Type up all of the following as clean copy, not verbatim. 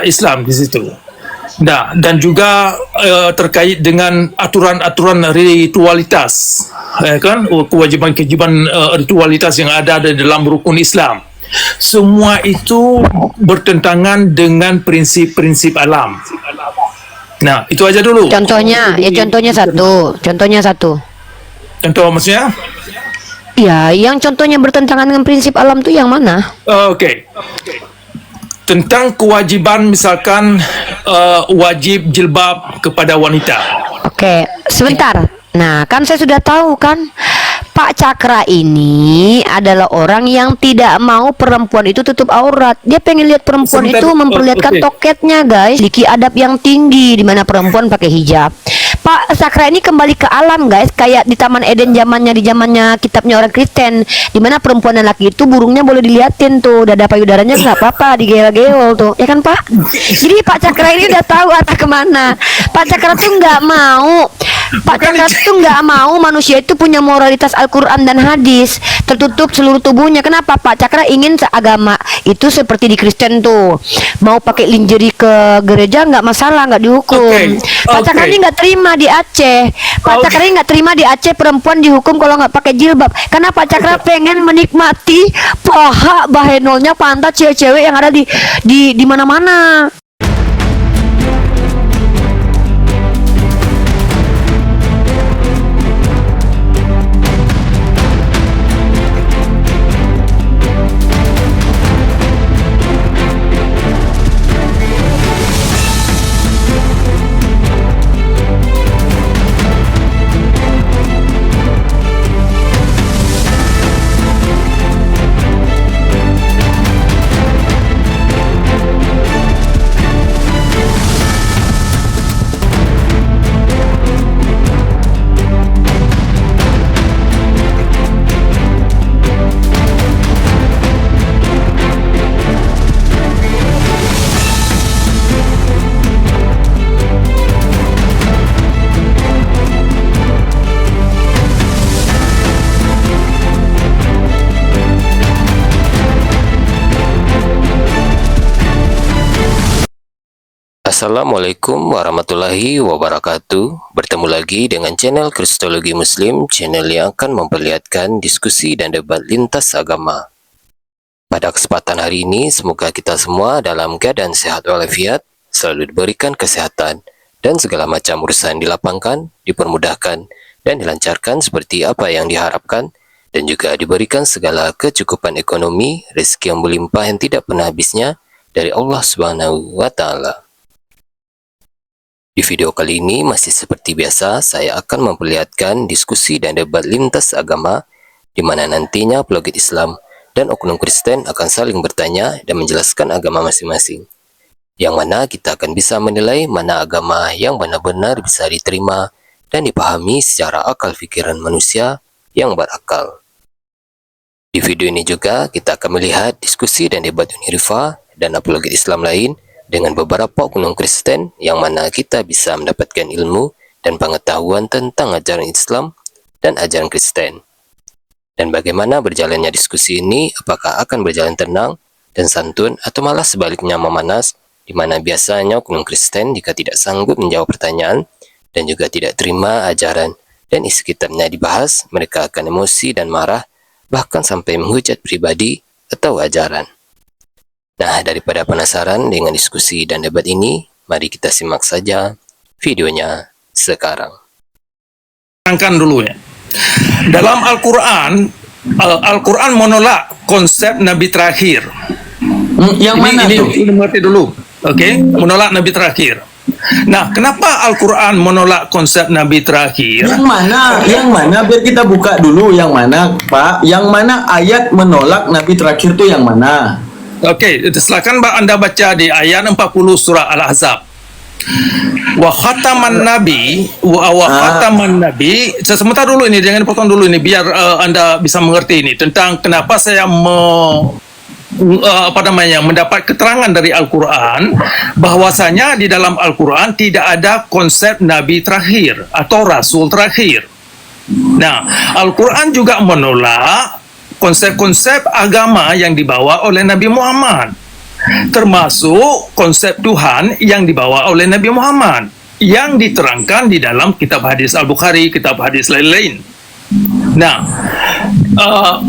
Islam di situ. Nah, dan juga terkait dengan aturan-aturan ritualitas, kan, kewajiban-kewajiban ritualitas yang ada di dalam rukun Islam. Semua itu bertentangan dengan prinsip-prinsip alam. Nah, itu aja dulu. Contohnya, ya contohnya satu. Contoh maksudnya? Ya, yang contohnya bertentangan dengan prinsip alam tuh yang mana? Oke. Tentang kewajiban misalkan wajib jilbab kepada wanita. Oke, sebentar. Nah, kan saya sudah tahu kan, Pak Cakra ini adalah orang yang tidak mau perempuan itu tutup aurat. Dia pengen lihat perempuan Sebentar, itu memperlihatkan oke. toketnya, guys. Memiliki adab yang tinggi di mana perempuan pakai hijab. Pak Cakra ini kembali ke alam, guys, kayak di Taman Eden di zamannya kitabnya orang Kristen, di mana perempuan dan laki itu burungnya boleh diliatin tuh, dada payudaranya nggak apa-apa, digeol-geol tuh, ya kan Pak? Jadi Pak Cakra ini udah tahu arah kemana. Pak Cakra tuh nggak mau. Pak Cakra tuh nggak mau manusia itu punya moralitas Al-Quran dan hadis, tertutup seluruh tubuhnya. Kenapa? Pak Cakra ingin seagama itu seperti di Kristen tuh, mau pakai lingerie ke gereja nggak masalah, nggak dihukum. Pak Cakra ini nggak terima di Aceh. Pak Cakra ini nggak terima di Aceh perempuan dihukum kalau nggak pakai jilbab. Karena Pak Cakra pengen menikmati paha bahenolnya pantat cewek-cewek yang ada di mana-mana. Assalamualaikum warahmatullahi wabarakatuh. Bertemu lagi dengan channel Kristologi Muslim, channel yang akan memperlihatkan diskusi dan debat lintas agama. Pada kesempatan hari ini, semoga kita semua dalam keadaan sehat walafiat, selalu diberikan kesehatan, dan segala macam urusan dilapangkan, dipermudahkan, dan dilancarkan seperti apa yang diharapkan, dan juga diberikan segala kecukupan ekonomi, rezeki yang berlimpah yang tidak pernah habisnya dari Allah Subhanahu wa Ta'ala. Di video kali ini masih seperti biasa, saya akan memperlihatkan diskusi dan debat lintas agama, di mana nantinya apologet Islam dan oknum Kristen akan saling bertanya dan menjelaskan agama masing-masing. Yang mana kita akan bisa menilai mana agama yang benar-benar bisa diterima dan dipahami secara akal pikiran manusia yang berakal. Di video ini juga kita akan melihat diskusi dan debat Unirifa dan apologet Islam lain dengan beberapa oknum Kristen yang mana kita bisa mendapatkan ilmu dan pengetahuan tentang ajaran Islam dan ajaran Kristen. Dan bagaimana berjalannya diskusi ini, apakah akan berjalan tenang dan santun atau malah sebaliknya memanas, di mana biasanya oknum Kristen jika tidak sanggup menjawab pertanyaan dan juga tidak terima ajaran dan isi kitabnya dibahas, mereka akan emosi dan marah, bahkan sampai menghujat pribadi atau ajaran. Nah, daripada penasaran dengan diskusi dan debat ini, mari kita simak saja videonya sekarang. Angkan dulu ya. Dalam Al-Quran menolak konsep Nabi terakhir. Yang mana tuh? Ini mengerti dulu. Oke, menolak Nabi terakhir. Nah, kenapa Al-Quran menolak konsep Nabi terakhir? Yang mana? Yang mana? Biar kita buka dulu yang mana, Pak. Yang mana ayat menolak Nabi terakhir tuh yang mana? Oke, silakan Anda baca di ayat 40 surah Al-Ahzab. Wa khataman nabi sebentar dulu ini, jangan dipotong dulu ini biar Anda bisa mengerti ini tentang kenapa saya mendapat keterangan dari Al-Quran bahwasanya di dalam Al-Quran tidak ada konsep nabi terakhir atau rasul terakhir. Nah, Al-Quran juga menolak konsep-konsep agama yang dibawa oleh Nabi Muhammad. termasuk konsep Tuhan yang dibawa oleh Nabi Muhammad yang diterangkan di dalam kitab hadis Al-Bukhari, kitab hadis lain-lain. Nah,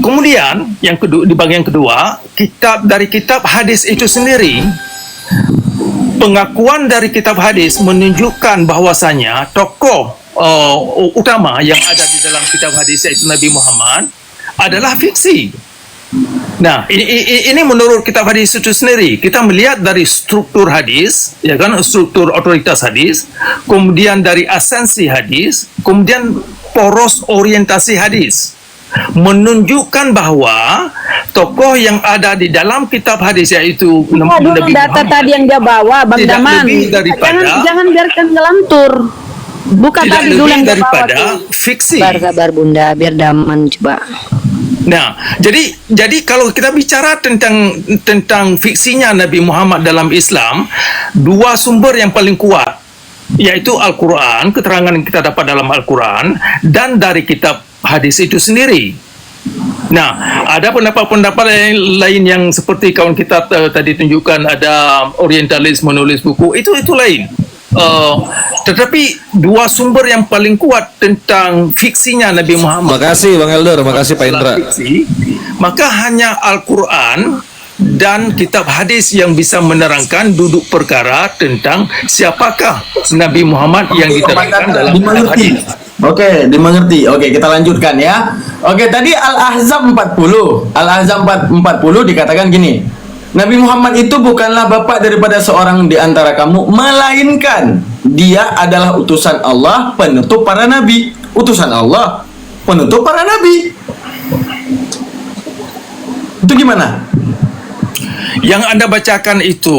kemudian yang kedua, di bagian kedua, kitab hadis itu sendiri, pengakuan dari kitab hadis menunjukkan bahwasanya tokoh utama yang ada di dalam kitab hadis yaitu Nabi Muhammad adalah fiksi. Nah, ini menurut kitab hadis itu sendiri. Kita melihat dari struktur hadis, ya kan, struktur otoritas hadis, kemudian dari esensi hadis, kemudian poros orientasi hadis, menunjukkan bahwa tokoh yang ada di dalam kitab hadis yaitu Dulu Nabi data Muhammad tadi yang dia bawa, Bang tidak Daman. lebih daripada Jangan biarkan ngelantur. Bukan tidak tadi dulu lebih yang dia bawa daripada tuh. fiksi. Sabar Bunda, biar Daman coba. Nah, jadi kalau kita bicara tentang fiksinya Nabi Muhammad dalam Islam, dua sumber yang paling kuat yaitu Al-Quran, keterangan yang kita dapat dalam Al-Quran, dan dari kitab hadis itu sendiri. Nah, ada pendapat-pendapat lain yang seperti kawan kita tadi tunjukkan, ada orientalis menulis buku, itu lain. Tetapi dua sumber yang paling kuat tentang fiksinya Nabi Muhammad. Makasih Bang Elder, makasih Pak Indra. Fiksi, maka hanya Al-Quran dan kitab hadis yang bisa menerangkan duduk perkara tentang siapakah Nabi Muhammad yang diterangkan dalam kitab dimengerti. hadis. Oke, dimengerti. Oke, kita lanjutkan ya. Oke, tadi Al-Ahzab 40. Al-Ahzab 40 dikatakan gini. Nabi Muhammad itu bukanlah bapak daripada seorang di antara kamu, melainkan dia adalah utusan Allah, penutup para nabi. Utusan Allah, penutup para nabi. Itu gimana? Yang Anda bacakan itu,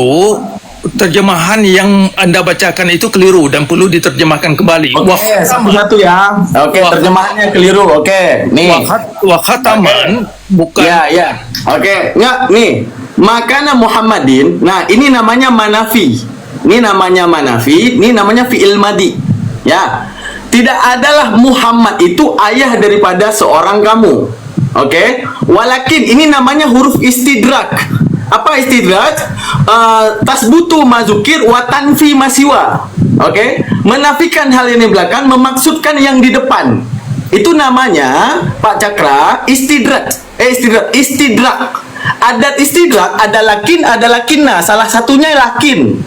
terjemahan yang Anda bacakan itu keliru dan perlu diterjemahkan kembali. Oke, satu-satu ya. Oke, terjemahannya keliru. Oke, nih. Wakhataman bukan. Ya. Oke, enggak nih. Makana Muhammadin. Nah, ini namanya manafi. Ini namanya manafi, ini namanya fi'il madi. Ya. Tidak adalah Muhammad itu ayah daripada seorang kamu. Oke? Walakin ini namanya huruf istidrak. Apa istidrak? Tasbutu mazukir wa tanfi masiwa. Oke? Menafikan hal yang di belakang, memaksudkan yang di depan. Itu namanya Pak Cakra istidrak. Istidrak. Adat istidrak ada lakin, ada lakinna. Salah satunya lakin.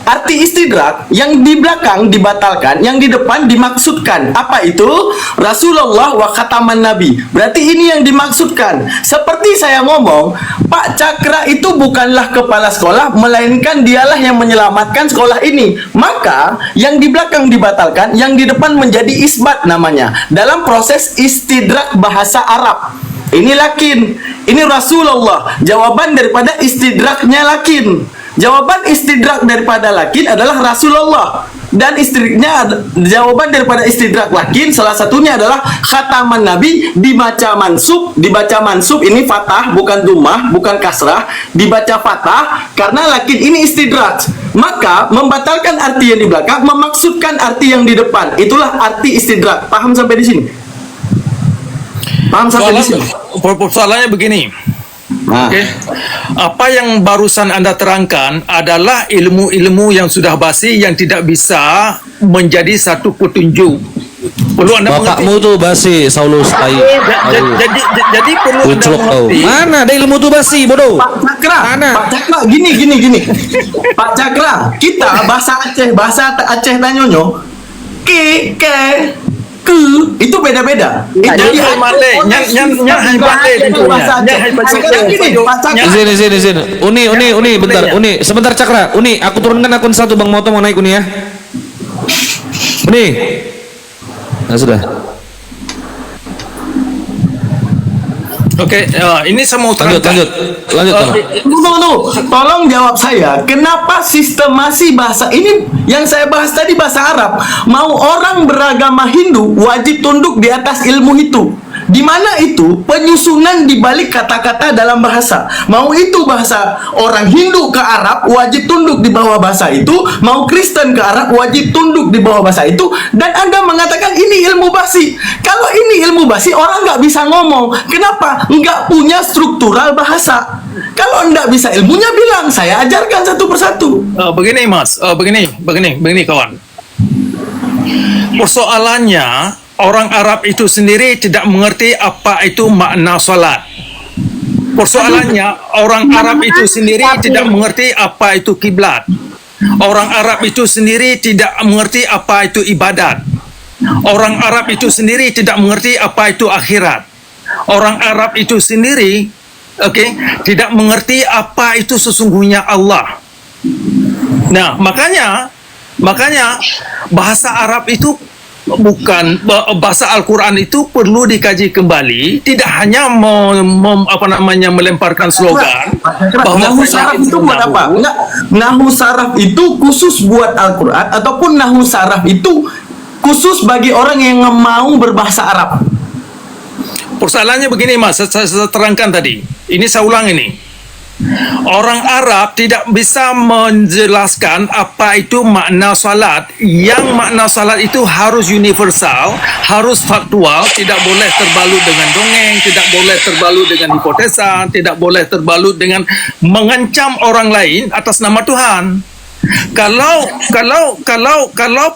Arti istidrak, yang di belakang dibatalkan, yang di depan dimaksudkan. Apa itu? Rasulullah wa khataman Nabi. Berarti ini yang dimaksudkan. Seperti saya ngomong, Pak Cakra itu bukanlah kepala sekolah, melainkan dialah yang menyelamatkan sekolah ini. Maka, yang di belakang dibatalkan, yang di depan menjadi isbat namanya. Dalam proses istidrak bahasa Arab. Ini lakin, ini Rasulullah. Jawaban daripada istidraknya lakin. Jawaban istidrak daripada lakin adalah Rasulullah. Dan jawaban daripada istidrak lakin salah satunya adalah khataman Nabi, dibaca mansub ini fathah bukan dhammah, bukan kasrah, dibaca fathah karena lakin ini istidrak. Maka membatalkan arti yang di belakang, memaksudkan arti yang di depan. Itulah arti istidrak. Paham sampai di sini? Paham sampai di sini? Persoalannya begini. Nah. Oke. Apa yang barusan Anda terangkan adalah ilmu-ilmu yang sudah basi yang tidak bisa menjadi satu petunjuk. Perlu Anda Bapakmu mengerti. tuh basi, Saulus tai. Jadi perlu Anda Kuclok kau. mengerti. Mana ada ilmu tuh basi, bodoh? Pak Cakra, Mana? Pak Cakra, gini. Pak Cakra, kita bahasa Aceh Tanyonyo, ke, itu beda-beda. Nyang hai male, nyang hai male tentunya. Nyang hai Sekarang gini, Pak Cakra. Izin. Uni, bentar. Uni, sebentar Cakra. Uni, aku turunkan akun satu Bang Moto mau naik Uni ya. Uni. Nah, sudah. Oke, ini saya mau terangkan. Lanjut. Tunggu. Tolong jawab saya. Kenapa sistemasi bahasa ini yang saya bahas tadi bahasa Arab? Mau orang beragama Hindu wajib tunduk di atas ilmu itu. Di mana itu penyusunan di balik kata-kata dalam bahasa. Mau itu bahasa orang Hindu ke Arab wajib tunduk di bawah bahasa itu, mau Kristen ke Arab wajib tunduk di bawah bahasa itu, dan Anda mengatakan ini ilmu basi. Kalau ini ilmu basi, orang nggak bisa ngomong. Kenapa? Nggak punya struktural bahasa. Kalau nggak bisa ilmunya, bilang saya ajarkan satu persatu. Begini Mas, begini kawan. Persoalannya orang Arab itu sendiri tidak mengerti apa itu makna salat. Persoalannya orang Arab itu sendiri tidak mengerti apa itu kiblat. Orang Arab itu sendiri tidak mengerti apa itu ibadat. Orang Arab itu sendiri tidak mengerti apa itu akhirat. Orang Arab itu sendiri tidak mengerti apa itu sesungguhnya Allah. Nah, makanya bahasa Arab itu bahasa Al-Quran itu perlu dikaji kembali, tidak hanya melemparkan slogan bahwa Nahu saraf itu buat apa? Enggak, nahu saraf itu khusus buat Al-Quran, ataupun nahu saraf itu khusus bagi orang yang mau berbahasa Arab. Persoalannya begini Mas, saya terangkan tadi. Ini saya ulang ini. Orang Arab tidak bisa menjelaskan apa itu makna salat. Yang makna salat itu harus universal, harus faktual, tidak boleh terbalut dengan dongeng, tidak boleh terbalut dengan hipotesa, tidak boleh terbalut dengan mengancam orang lain atas nama Tuhan. Kalau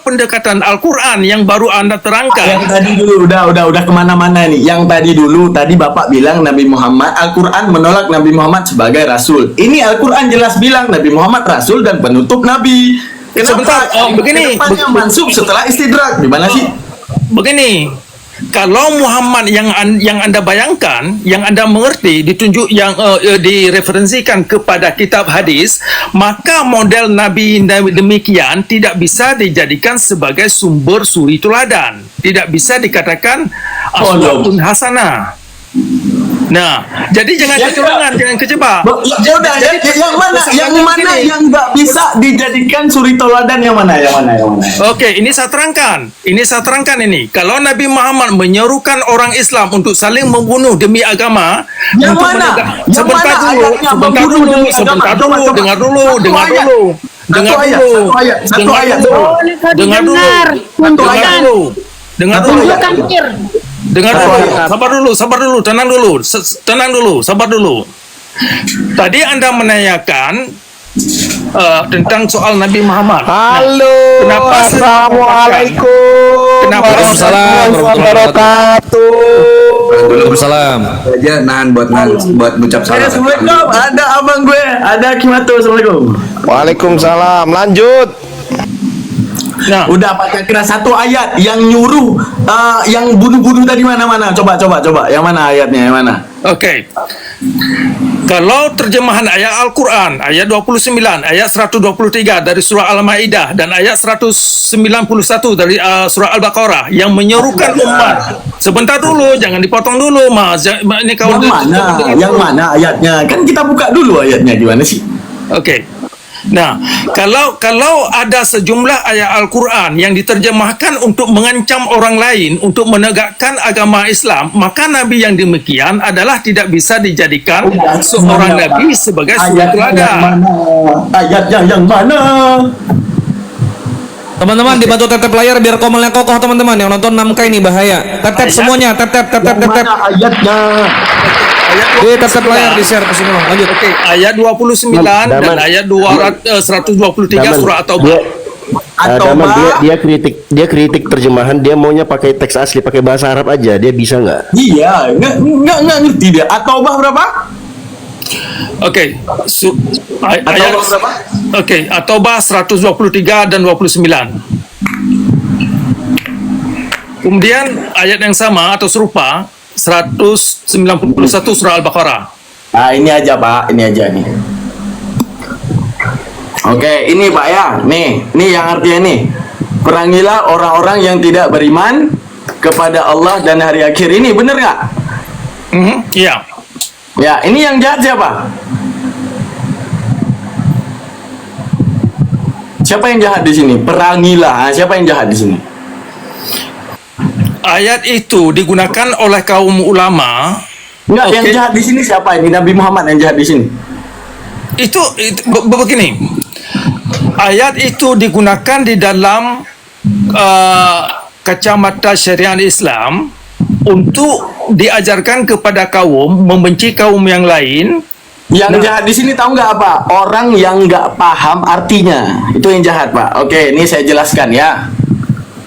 pendekatan Al-Quran yang baru Anda terangkan, Yang tadi dulu udah kemana-mana nih. Yang tadi Bapak bilang Nabi Muhammad, Al-Quran menolak Nabi Muhammad sebagai Rasul. Ini Al-Quran jelas bilang Nabi Muhammad Rasul dan penutup Nabi. Sebentar, begini. Kedepannya mansub setelah istidrak. Gimana sih? Begini, kalau Muhammad yang Anda bayangkan, yang Anda mengerti, ditunjuk yang direferensikan kepada kitab hadis, maka model Nabi demikian tidak bisa dijadikan sebagai sumber suri teladan, tidak bisa dikatakan aswatun hasanah. Nah, jadi jangan kecurangan, jangan kejebak. Ya udah, yang mana yang nggak bisa dijadikan suri teladan, yang mana? Oke, ini saya terangkan. Ini. Kalau Nabi Muhammad menyerukan orang Islam untuk saling membunuh demi agama, Yang untuk mana? sebentar dulu, dengar dulu. Sabar dulu, tenang dulu. Tadi Anda menanyakan tentang soal Nabi Muhammad. Halo, Kenapa assalamualaikum. Waalaikumsalam warahmatullahi wabarakatuh. Waalaikumsalam. Aja buat ucap salam. Assalamualaikum, ada abang gue, ada Kimato. Assalamualaikum. Waalaikumsalam. Lanjut. Nah, Udah Pak Cakra, satu ayat yang nyuruh yang bunuh-bunuh tadi mana? Coba. Yang mana ayatnya? Yang mana? oke. Kalau terjemahan ayat Al-Quran, ayat 29, ayat 123 dari surah Al-Ma'idah, dan ayat 191 dari surah Al-Baqarah yang menyerukan umat. Sebentar dulu, jangan dipotong dulu, Mas. Ini kawan. Yang mana ayatnya? Kan kita buka dulu ayatnya, gimana sih? Oke. Nah, kalau ada sejumlah ayat Al-Quran yang diterjemahkan untuk mengancam orang lain, untuk menegakkan agama Islam, maka Nabi yang demikian adalah tidak bisa dijadikan seorang Nabi sebagai suri teladan. Ayatnya yang mana? Teman-teman dibantu tap layar biar komelnya kokoh teman-teman. Yang nonton 4K ini bahaya. Tap semuanya, tap. Mana ayatnya? Tap layar di share ke sini, Bang. Lanjut. Oke, ayat 29 dan ayat 123 surah At-Taubah. Daman dia kritik terjemahan, dia maunya pakai teks asli, pakai bahasa Arab aja. Dia bisa nggak? Iya, nggak ngerti dia. At-Taubah berapa? Oke, ayat At-Taubah berapa? Oke, At-Taubah 123 dan 29. Kemudian ayat yang sama atau serupa 191 surah Al-Baqarah. Nah, ini aja Pak, ini aja nih. Oke, ini Pak ya, nih yang artinya nih. Perangilah orang-orang yang tidak beriman kepada Allah dan hari akhir. Ini bener nggak? Iya. Ya, ini yang jahat siapa? Siapa yang jahat di sini? Perangilah. Siapa yang jahat di sini? ayat itu digunakan oleh kaum ulama. Enggak, yang Oke. jahat di sini siapa ini? Nabi Muhammad yang jahat di sini. Itu begini. Ayat itu digunakan di dalam kacamata syariat Islam untuk diajarkan kepada kaum membenci kaum yang lain. Yang jahat di sini tahu nggak apa? Orang yang nggak paham artinya. Itu yang jahat, Pak. Oke, ini saya jelaskan ya.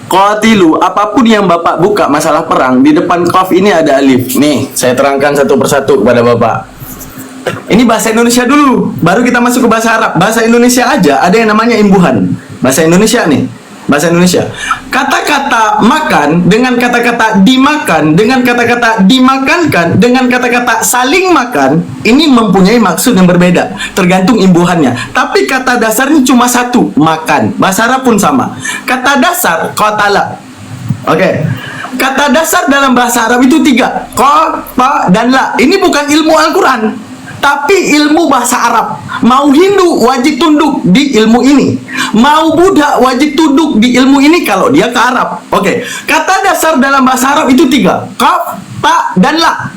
Qatilu, apapun yang Bapak buka masalah perang, di depan qaf ini ada alif. Nih, saya terangkan satu persatu kepada Bapak. Ini bahasa Indonesia dulu, baru kita masuk ke bahasa Arab. Bahasa Indonesia aja ada yang namanya imbuhan. Bahasa Indonesia nih, bahasa Indonesia. Kata-kata makan dengan kata-kata dimakan, dengan kata-kata dimakankan, dengan kata-kata saling makan, ini mempunyai maksud yang berbeda, tergantung imbuhannya. Tapi kata dasarnya cuma satu, makan. Bahasa Arab pun sama. Kata dasar, qatala. Oke. Kata dasar dalam bahasa Arab itu 3, qa, ta, dan la. Ini bukan ilmu Al-Quran, tapi ilmu bahasa Arab. Mau Hindu wajib tunduk di ilmu ini, mau Buddha wajib tunduk di ilmu ini kalau dia ke Arab. Oke. Kata dasar dalam bahasa Arab itu 3, qaf, ta, dan la.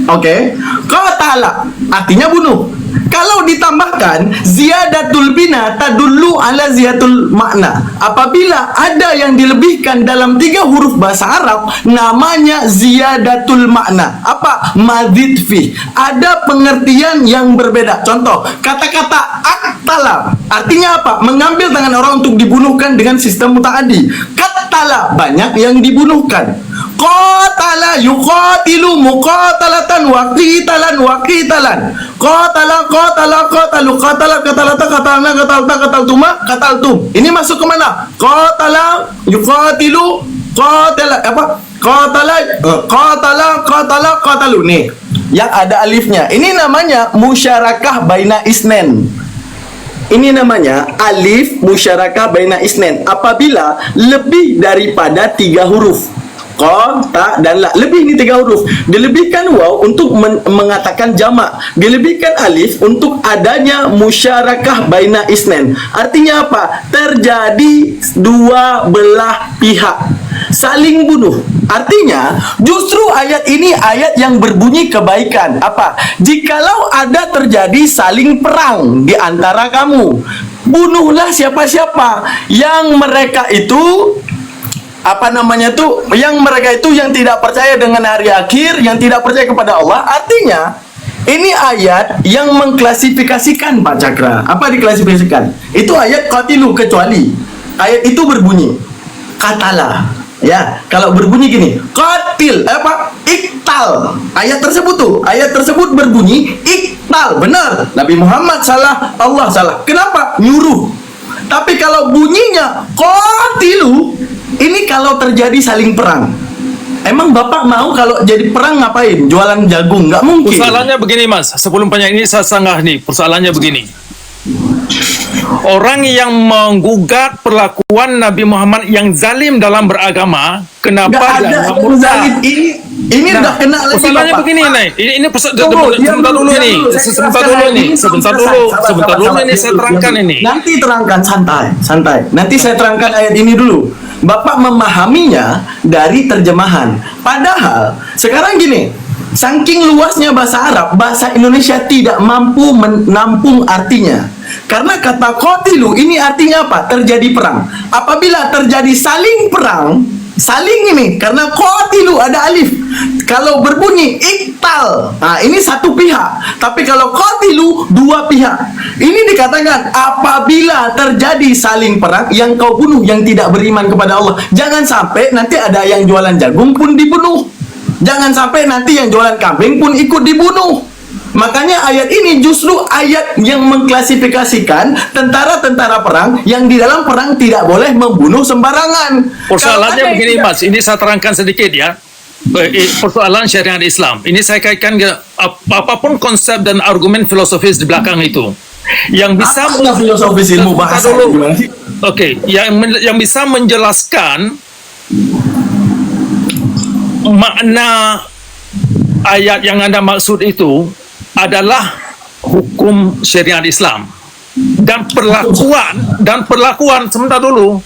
Oke. Qatala artinya bunuh. Kalau ditambahkan ziyadatul bina tadullu ala ziyatul makna. Apabila ada yang dilebihkan dalam 3 huruf bahasa Arab, namanya ziyadatul makna. Apa? Mazid fi. Ada pengertian yang berbeda. Contoh, kata-kata aktala artinya apa? Mengambil tangan orang untuk dibunuhkan dengan sistem mutaaddi. Qattala, banyak yang dibunuhkan. Qatala yuqatilu muqatalatan wa qitalan wa qitalan. Qatala qatala qatalu qatala qatalata qatalna qatalta qataltuma qataltum. Ini masuk ke mana? Qatala yuqatilu qatala apa? Qatala qatalu nih. Yang ada alifnya. Ini namanya musyarakah baina isnen. Ini namanya alif musyarakah baina isnen. Apabila lebih daripada 3 huruf. Qa, ta, dan la. Lebih ini 3 huruf. Dilebihkan waw untuk mengatakan jamak. Dilebihkan alif untuk adanya musyarakah baina isnen. Artinya apa? Terjadi 2 belah pihak saling bunuh. Artinya justru ayat ini ayat yang berbunyi kebaikan. Apa? Jikalau ada terjadi saling perang di antara kamu, bunuhlah siapa-siapa yang mereka itu yang mereka itu yang tidak percaya dengan hari akhir, yang tidak percaya kepada Allah. Artinya ini ayat yang mengklasifikasikan, Pak Cakra. Apa diklasifikasikan? Itu ayat qatilu, kecuali ayat itu berbunyi qatala. Ya, kalau berbunyi gini, qatil apa? Iktal. Ayat tersebut berbunyi iktal. Benar. Nabi Muhammad salah, Allah salah. Kenapa? Nyuruh. Tapi kalau bunyinya qatilu, ini kalau terjadi saling perang. Emang Bapak mau kalau jadi perang ngapain? Jualan jagung? Nggak mungkin. Persoalannya begini, Mas. Sebelum banyak ini saya sanggah nih. Persoalannya begini. Orang yang menggugat perlakuan Nabi Muhammad yang zalim dalam beragama, kenapa Nggak ada dia yang zalim. Ini udah kena lagi, persoalannya Bapak. begini nih. Ini Sebentar dulu ini saya terangkan ini. Nanti terangkan, santai. Nanti saya terangkan ayat ini dulu. Bapak memahaminya dari terjemahan. Padahal sekarang gini, saking luasnya bahasa Arab, bahasa Indonesia tidak mampu menampung artinya. Karena kata qatilu ini artinya apa? Terjadi perang. Apabila terjadi saling perang, saling ini karena qatilu ada alif. Kalau berbunyi iktal, nah ini satu pihak. Tapi kalau qatilu 2 pihak. Ini dikatakan apabila terjadi saling perang, yang kau bunuh yang tidak beriman kepada Allah. Jangan sampai nanti ada yang jualan jagung pun dibunuh. Jangan sampai nanti yang jualan kambing pun ikut dibunuh. Makanya ayat ini justru ayat yang mengklasifikasikan tentara-tentara perang yang di dalam perang tidak boleh membunuh sembarangan. Persoalannya begini, Mas. Ini saya terangkan sedikit ya. Persoalan syariat Islam. Ini saya kaitkan ke apapun konsep dan argumen filosofis di belakang itu. Yang bisa filosofis ilmu bahasa gimana sih? Oke, yang bisa menjelaskan makna ayat yang Anda maksud itu adalah hukum syariat Islam dan perlakuan sebentar dulu,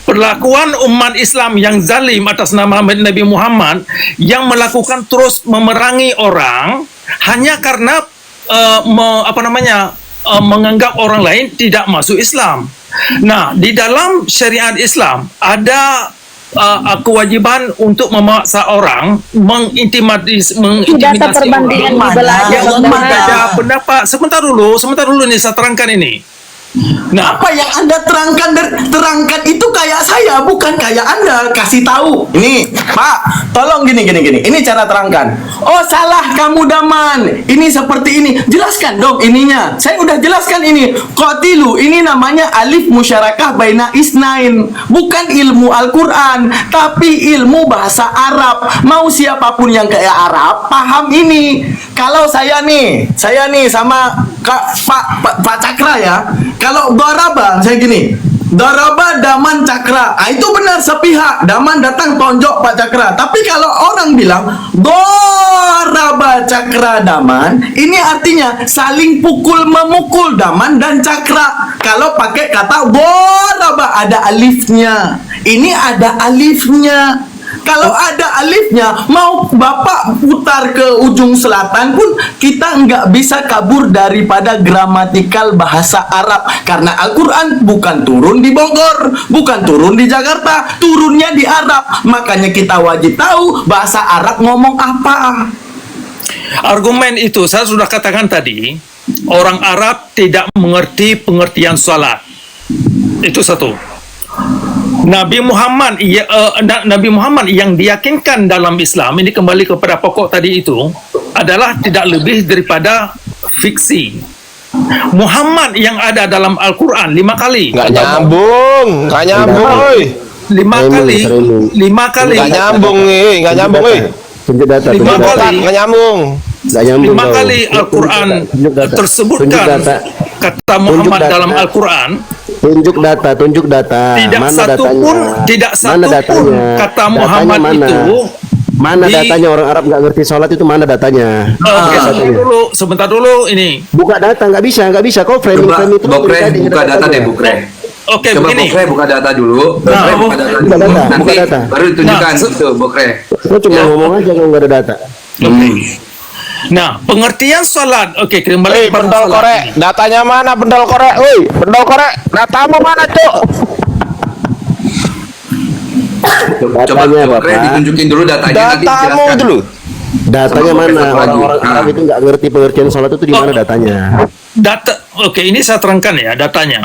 perlakuan umat Islam yang zalim atas nama Nabi Muhammad yang melakukan terus memerangi orang hanya karena menganggap orang lain tidak masuk Islam. Nah, di dalam syariat Islam ada kewajiban untuk memaksa orang, mengintimidasi perbandingan orang belah yang agama. berbeda pendapat. Sebentar dulu nih saya terangkan ini. Nah, Apa yang Anda terangkan itu kayak saya, bukan kayak Anda. Kasih tahu. Ini, Pak, tolong gini. Ini cara terangkan. Oh, salah kamu Daman. Ini seperti ini. Jelaskan dong ininya. Saya udah jelaskan ini. Qatilu, ini namanya alif musyarakah baina isnain. Bukan ilmu Al-Quran, tapi ilmu bahasa Arab. Mau siapapun yang kayak Arab, paham ini. Kalau saya nih sama Pak Cakra ya. Kalau daraba, saya gini, daraba Daman Cakra, itu benar sepihak. Daman datang tonjok Pak Cakra. Tapi kalau orang bilang daraba Cakra Daman, ini artinya saling pukul memukul Daman dan Cakra. Kalau pakai kata daraba ada alifnya. Ini ada alifnya. Kalau ada alifnya, mau Bapak putar ke ujung selatan pun kita nggak bisa kabur daripada gramatikal bahasa Arab. Karena Al-Quran bukan turun di Bogor, bukan turun di Jakarta, turunnya di Arab. Makanya kita wajib tahu bahasa Arab ngomong apa. argumen itu saya sudah katakan tadi, orang Arab tidak mengerti pengertian salat. Itu satu. Nabi Muhammad yang diyakinkan dalam Islam, ini kembali kepada pokok tadi itu, adalah tidak lebih daripada fiksi. Muhammad yang ada dalam Al-Quran 5 kali. Nggak nyambung, oi. 5 kali. Nggak nyambung, Tunjuk data. Lima Tunjuk data. kali. Nggak nyambung. Nggak nyambung 5 kau. kali Al-Quran Tunjuk data. tersebutkan Tunjuk data. kata Muhammad data. dalam Al-Quran. Tunjuk data. Tidak Mana satu datanya? pun, tidak Mana satu pun datanya? kata Datanya Muhammad mana? itu Mana di- datanya? Orang Arab nggak ngerti sholat itu mana datanya? Oke, Datanya. sebentar dulu ini. Buka data, nggak bisa. Kau framing itu. Bokre, tadi buka data datanya. deh, Bokre. Oke, Coba begini. Bokre buka data dulu. Bokre buka data dulu. buka data, Nanti buka data. baru ditunjukkan Nah, itu, Bokre. Kau cuma ngomong aja kalau nggak ada data. Nah, pengertian salat. Oke, kembali kepada Pendol salat korek, ini. datanya mana pendol korek? Woi, pendol korek, datamu mana, Cuk? Coba Datanya, Bokre Bapak. ditunjukin dulu datanya nanti Datamu dijelaskan. itu loh. Datanya Sama mana? satu lagi. Orang-orang Arab Ah. itu nggak ngerti pengertian sholat itu di mana datanya? Data. Oke, ini saya terangkan ya datanya.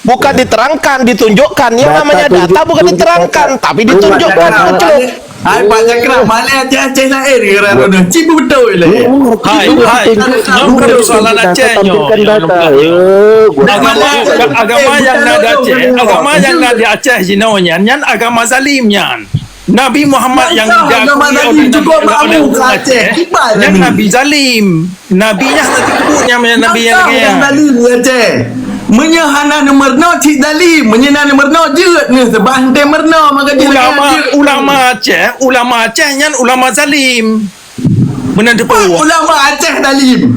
Bukan diterangkan, ditunjukkan. Yang Data, namanya data tunjuk- bukan tunjuk diterangkan, data. tapi Tunjuk ditunjukkan, data. Cuk. Hai Pak Cakra, mana Aceh lain kira rono. Cibu betul lah. Hai, bukan persoalan Aceh nyo. Tampilkan data. Agama yang nada Aceh, agama yang nada Aceh jinaunya, nyan agama zalim nyan. Nabi Muhammad yang Agama zalim juga makmum ke Aceh. Kipas yang ni. Nabi zalim. Nabinya nanti sebutnya Nabi yang yang dalim Aceh. Menyahana nomor no cik dalim, menyana nomor no jeut ni sebab hande merno maka dia ulama Aceh nyan ulama zalim. Menanda peruah. ulama Aceh dalim.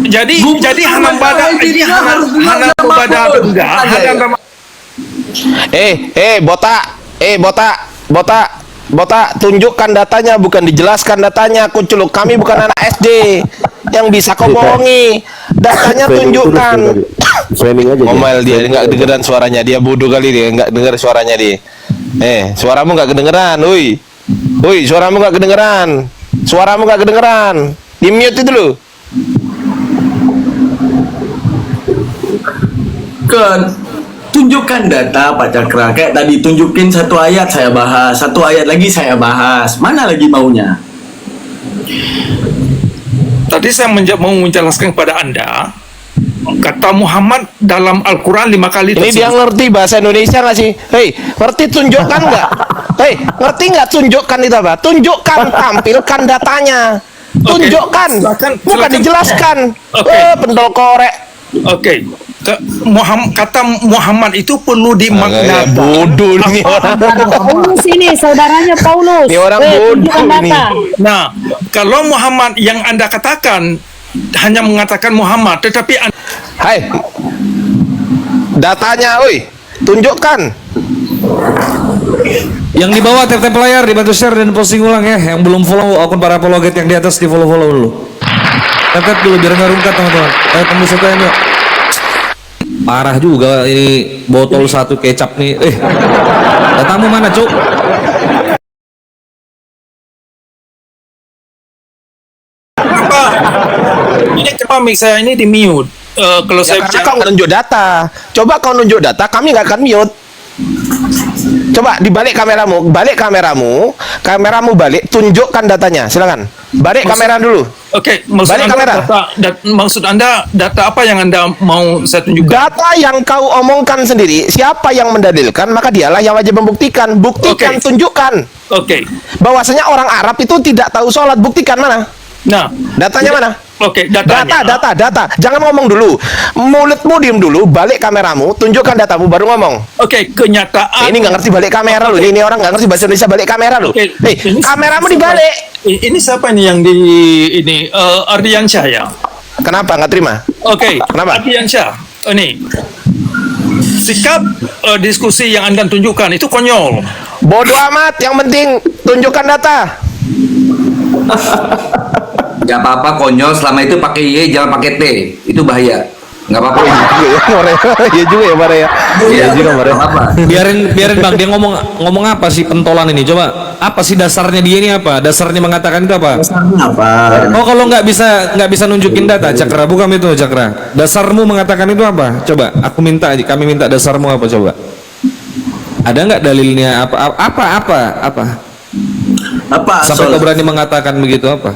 Jadi Bukan hanam badak masalah ini dia harus hanam ulama badak pun. enggak hanam Botak, tunjukkan datanya, bukan dijelaskan datanya, Kuculuk. Kami bukan anak SD yang bisa kau bohongi. Datanya tunjukkan. Framing aja. Ngomel dia, nggak kedengeran suaranya, dia bodoh kali dia, nggak dengar suaranya dia. Suaramu nggak kedengeran, woi, suaramu nggak kedengeran, di mute itu loh. Tunjukkan data Pak Cakra. Kayak tadi tunjukin satu ayat saya bahas, satu ayat lagi saya bahas. Mana lagi maunya? Tadi saya mau menjelaskan kepada Anda kata Muhammad dalam Al-Quran 5 kali Ini dia ngerti bahasa Indonesia nggak sih? Hei, ngerti tunjukkan nggak? Hei, ngerti nggak tunjukkan itu apa? Tunjukkan, tampilkan datanya. Tunjukkan, bukan dijelaskan. Pendol korek. Oke. Kata Muhammad itu perlu dimaknakan. Bodoh ini orang. Paulus ini saudaranya Paulus. Ini orang bodoh tunjukkan ini. data. Nah, kalau Muhammad yang Anda katakan hanya mengatakan Muhammad, tetapi Hai, datanya, oi, tunjukkan. Yang di bawah tap-tap layar dibantu share dan posting ulang ya. Yang belum follow akun para apologet yang di atas di follow dulu. Tap-tap dulu biar nggak rungkat teman-teman. Tembus satu yuk. Parah juga ini botol satu kecap nih. Datamu mana, Cuk? Ini kenapa mic saya ini di mute? Kalau Ya, saya karena bicara, kau nggak nunjuk data. Coba kau nunjuk data, kami nggak akan mute. Coba dibalik kameramu, kameramu balik, tunjukkan datanya, silakan. Balik kamera dulu. Oke, maksud Balik anda kamera. maksud anda data apa yang anda mau saya tunjukkan? Data yang kau omongkan sendiri, siapa yang mendalilkan, maka dialah yang wajib membuktikan. Buktikan, Oke. tunjukkan. Oke. Bahwasanya orang Arab itu tidak tahu sholat, buktikan mana? Nah, Datanya mana? oke, datanya. Data. Jangan ngomong dulu. Mulutmu diem dulu, balik kameramu, tunjukkan datamu, baru ngomong. Oke, kenyataan. Ini nggak ngerti balik kamera loh. Ini orang nggak ngerti bahasa Indonesia balik kamera loh. Oke, ini Kameramu siapa? dibalik. Ini siapa ini yang di ini Ardiansyah ya? Kenapa nggak terima? Oke, Kenapa? Ardiansyah. Ini sikap diskusi yang anda tunjukkan itu konyol. Bodoh amat. Yang penting tunjukkan data. Gak apa-apa konyol selama itu pakai Y jangan pakai T. Itu bahaya. Gak apa-apa. Iya juga ya, Mare ya. Iya juga, Mare. Gak apa-apa. Biarin Bang, dia ngomong apa sih pentolan ini? Coba, apa sih dasarnya dia ini apa? Dasarnya mengatakan itu apa? Apa? Oh, kalau nggak bisa nunjukin data, Cakra, bukan itu Cakra. Dasarmu mengatakan itu apa? Coba, kami minta dasarmu apa coba? Ada nggak dalilnya apa? Sampai kau berani mengatakan begitu apa?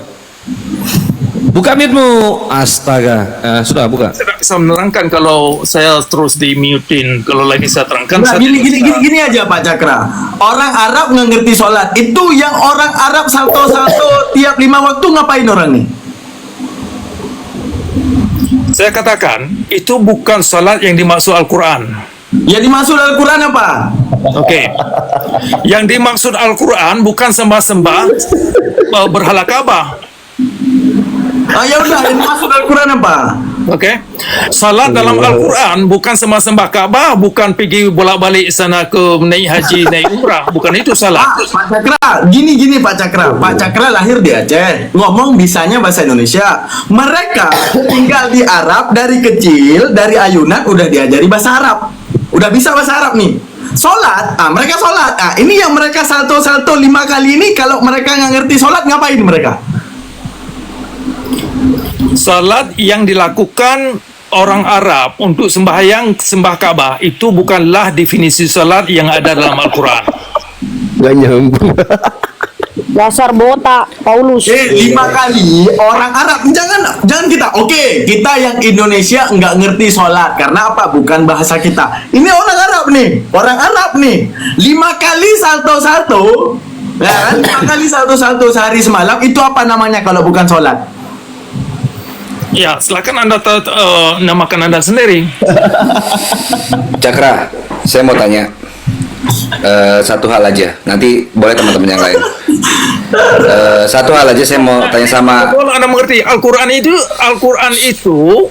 Buka mute-mu. Astaga. Sudah buka. Saya tidak bisa menerangkan kalau saya terus di mutein. Kalau lagi saya terangkan. Nah, saya gini, tidak bisa. gini aja Pak Cakra. Orang Arab nggak ngerti sholat. Itu yang orang Arab salto-salto tiap 5 waktu ngapain orang nih? Saya katakan itu bukan salat yang dimaksud Al-Quran. Ya dimaksud Al-Quran apa? Oke. Yang dimaksud Al-Quran bukan sembah-sembah berhala Ka'bah. Ya udah, yang dimaksud Al-Quran apa? Oke. Salat dalam Al-Quran bukan sembah-sembah Ka'bah, bukan pergi bolak-balik sana ke naik haji, naik umrah. Bukan itu salat. Pak Cakra, gini Pak Cakra. Pak Cakra lahir di Aceh, ngomong bisanya bahasa Indonesia. Mereka tinggal di Arab dari kecil, dari ayunan udah diajari bahasa Arab. Udah bisa bahasa Arab nih. Sholat, mereka sholat. Ini yang mereka salto-salto 5 kali ini, kalau mereka nggak ngerti sholat, ngapain mereka? Salat yang dilakukan orang Arab untuk sembahyang sembah Ka'bah itu bukanlah definisi salat yang ada dalam Al-Quran. Gak nyambung. Dasar botak, Paulus. 5 kali orang Arab, jangan kita. Oke, kita yang Indonesia nggak ngerti sholat karena apa? Bukan bahasa kita. Ini orang Arab nih, 5 kali salto-salto, ya kan? 5 kali salto-salto sehari semalam, itu apa namanya kalau bukan sholat? Ya, silakan Anda namakan Anda sendiri. Cakra, saya mau tanya satu hal aja. Nanti boleh teman-teman yang lain. Satu hal aja saya mau tanya sama. Kalau Anda mengerti Al-Quran itu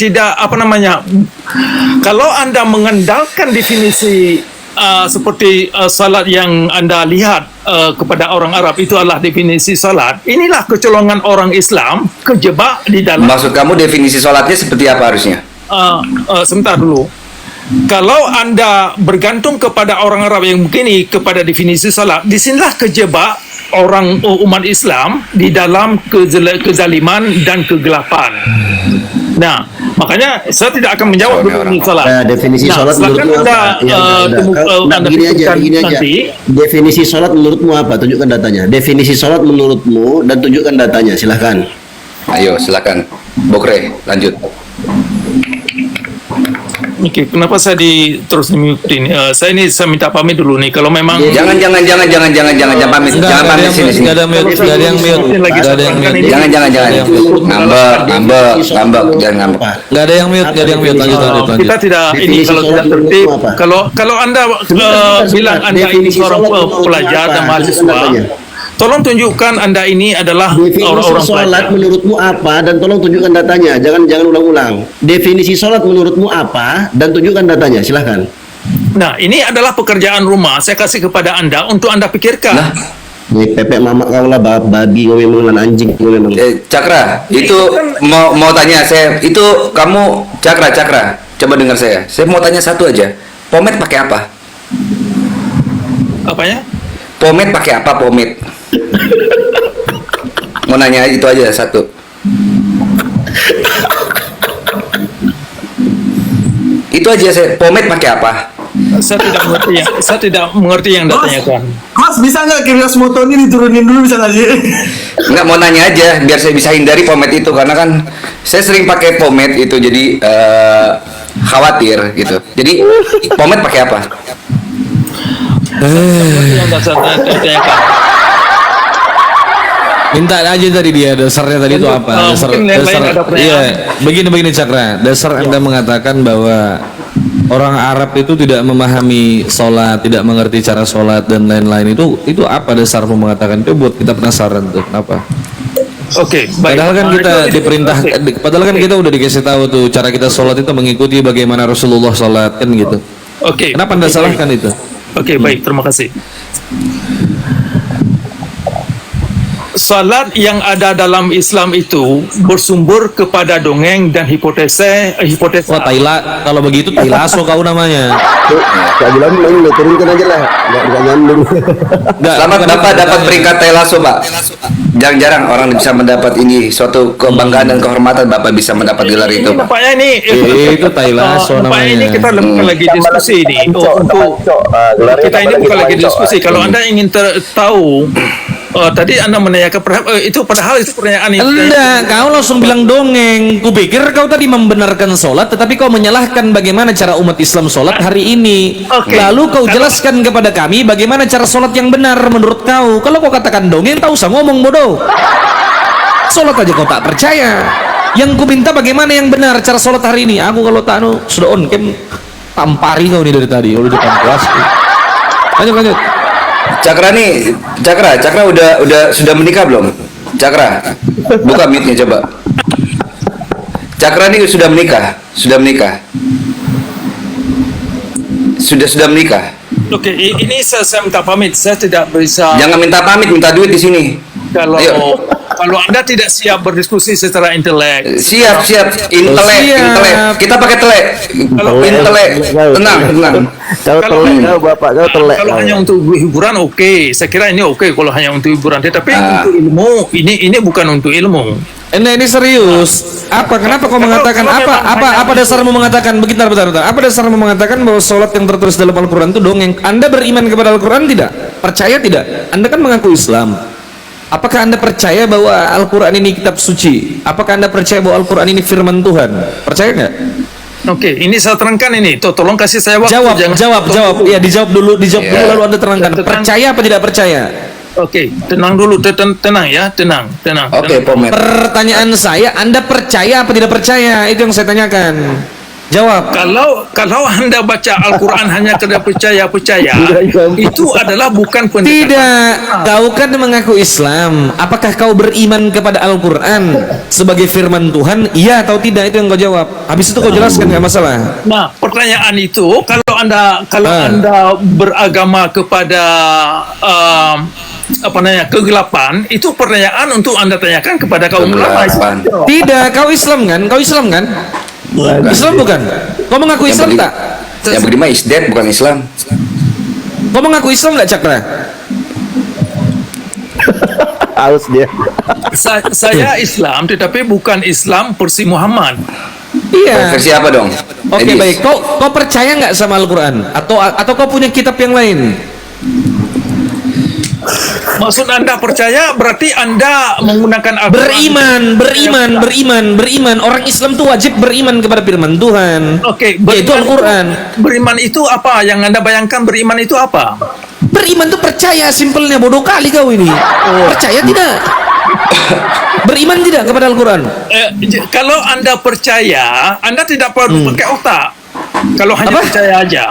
tidak apa namanya? Kalau Anda mengandalkan definisi seperti salat yang Anda lihat kepada orang Arab itu adalah definisi salat. Inilah kecolongan orang Islam kejebak di dalam. Maksud kamu definisi sholatnya seperti apa harusnya? Sebentar dulu. Kalau Anda bergantung kepada orang Arab yang begini kepada definisi salat, disinilah kejebak orang umat Islam di dalam kezaliman dan kegelapan. Nah, makanya saya tidak akan menjawab definisi salat. Nah, definisi sholat menurutmu apa? Begini aja. Definisi sholat menurutmu apa? Tunjukkan datanya. Definisi sholat menurutmu dan tunjukkan datanya. Silahkan. Ayo, silakan. Bokre, lanjut. Oke, kenapa saya terus di-mute ini? Saya minta pamit dulu nih. Kalau memang Jangan pamit. Jangan pamit sini. Nggak ada yang mute. Ngambek. Jangan ngambek. Nggak ada yang mute. Lanjut. kita tidak ini Definisi kalau tidak sholat tertib. menurutmu apa? Kalau Anda bilang Anda ini Definisi seorang sholat menurutmu pelajar apa? dan mahasiswa, Tunjukkan tolong tunjukkan Anda ini adalah Definisi orang-orang sholat pelajar. menurutmu apa dan tolong tunjukkan datanya. Jangan ulang-ulang. Definisi sholat menurutmu apa dan tunjukkan datanya. Silahkan. Nah, ini adalah pekerjaan rumah. Saya kasih kepada Anda untuk Anda pikirkan. Nah, Nih pepek mamak kau lah, babi kau memang lan anjing kau memang. Cakra, itu mau tanya saya, itu kamu Cakra, coba dengar saya. Saya mau tanya satu aja. Pomade pakai apa? Apanya? Pomade pakai apa? Pomade. Mau nanya itu aja satu. Itu aja saya. Pomade pakai apa? Saya tidak mengerti yang Anda tanyakan. Mas, bisa nggak kipas motor ini diturunin dulu, bisa nggak sih? Nggak, mau nanya aja biar saya bisa hindari pomade itu, karena kan saya sering pakai pomade itu, jadi khawatir gitu. Jadi pomade pakai apa? Yang Anda tanyakan. Minta aja tadi dia dasarnya tadi itu apa? Dasar, mungkin yang lain ada iya, pertanyaan. begini Cakra. Dasar Anda mengatakan bahwa orang Arab itu tidak memahami sholat, tidak mengerti cara sholat dan lain-lain, itu apa dasarmu mengatakan itu? Buat kita penasaran tuh, kenapa? Oke, baik. Padahal kan kita Itu- diperintah, padahal kan kita udah dikasih tahu tuh cara kita sholat itu mengikuti bagaimana Rasulullah sholat kan gitu. Oke. Kenapa Anda salahkan itu? Oke, baik, terima kasih. Salat yang ada dalam Islam itu bersumber kepada dongeng dan hipotesa. Wah, Taila, kalau begitu Tailaso kau namanya. Kak bilang main lo turunkan aja lah, nggak nyambung. Selamat Bapak dapat peringkat Tailaso, Pak. Jarang-jarang orang bisa mendapat ini, suatu kebanggaan dan kehormatan Bapak bisa mendapat gelar itu, Ini Pak. nampaknya ini Itu Tailaso nampaknya ini namanya. kita bukan lagi diskusi ini untuk kita ini bukan lagi diskusi. Kalau Anda ingin tahu tadi Anda menanyakan itu padahal itu pertanyaan ini. Enggak, kau langsung bilang dongeng. Kupikir kau tadi membenarkan sholat, tetapi kau menyalahkan bagaimana cara umat Islam sholat hari ini. Oke. Lalu kau jelaskan kepada kami bagaimana cara sholat yang benar menurut kau. Kalau kau katakan dongeng, tak usah ngomong bodoh. Sholat aja kau tak percaya. Yang ku minta bagaimana yang benar cara sholat hari ini. Aku kalau tak sudah on cam, tampari kau nih dari tadi. Udah depan kelas. Lanjut. Cakra nih, Cakra udah sudah menikah belum? Cakra, buka mute-nya coba. Cakra nih sudah menikah. Sudah menikah. Oke, ini saya minta pamit. Saya tidak bisa. Jangan minta pamit, minta duit di sini. Kalau Ayo. kalau Anda tidak siap berdiskusi secara intelek, Siap. Intelek. Kita pakai telek. Intelek. Tenang. Kau telek, kau bapak kau telek. kalau hanya untuk hiburan oke. Saya kira ini oke kalau hanya untuk hiburan. Tetapi untuk ilmu ini bukan untuk ilmu. Ini serius. Kenapa kau mengatakan apa dasarmu mengatakan bentar. Apa dasarmu mengatakan bahwa sholat yang tertulis dalam Al-Qur'an itu dongeng? Anda beriman kepada Al-Qur'an tidak? Percaya tidak? Anda kan mengaku Islam. Apakah Anda percaya bahwa Al-Qur'an ini kitab suci? Apakah Anda percaya bahwa Al-Qur'an ini firman Tuhan? Percaya nggak? Oke, ini saya terangkan ini. Tolong kasih saya waktu. Jawab. Ya, dijawab dulu lalu Anda terangkan. Percaya apa tidak percaya? Oke, tenang dulu, tenang ya, tenang. Oke, Pomet. Pertanyaan saya, Anda percaya apa tidak percaya? Itu yang saya tanyakan. Jawab. Kalau Anda baca Al-Quran hanya karena percaya, itu adalah bukan pendekatan. Tidak, kau kan mengaku Islam. Apakah kau beriman kepada Al-Quran sebagai firman Tuhan? Iya atau tidak? Itu yang kau jawab. Habis itu kau jelaskan, nggak masalah. Nah, pertanyaan itu kalau Anda beragama kepada kegelapan, itu pertanyaan untuk Anda tanyakan kepada kaum ulama. Tidak, kau Islam kan? Islam bukan? Kau mengaku Islam tak? Yang begini mah isdet bukan Islam. Kau mengaku Islam nggak, Cakra? Haus dia. Saya Islam, tetapi bukan Islam versi Muhammad. Iya. Versi apa dong? Oke, Edis. baik. Kau percaya nggak sama Al-Quran? Atau kau punya kitab yang lain? Maksud Anda percaya berarti Anda menggunakan Al-Quran. Beriman. Orang Islam tuh wajib beriman kepada firman Tuhan. Oke, Yaitu Al-Quran. Beriman itu apa? Yang Anda bayangkan beriman itu apa? Beriman tuh percaya, simpelnya. Bodoh kali kau ini. Percaya tidak? Beriman tidak kepada Al-Quran? Kalau Anda percaya, Anda tidak perlu pakai otak. Kalau hanya percaya aja.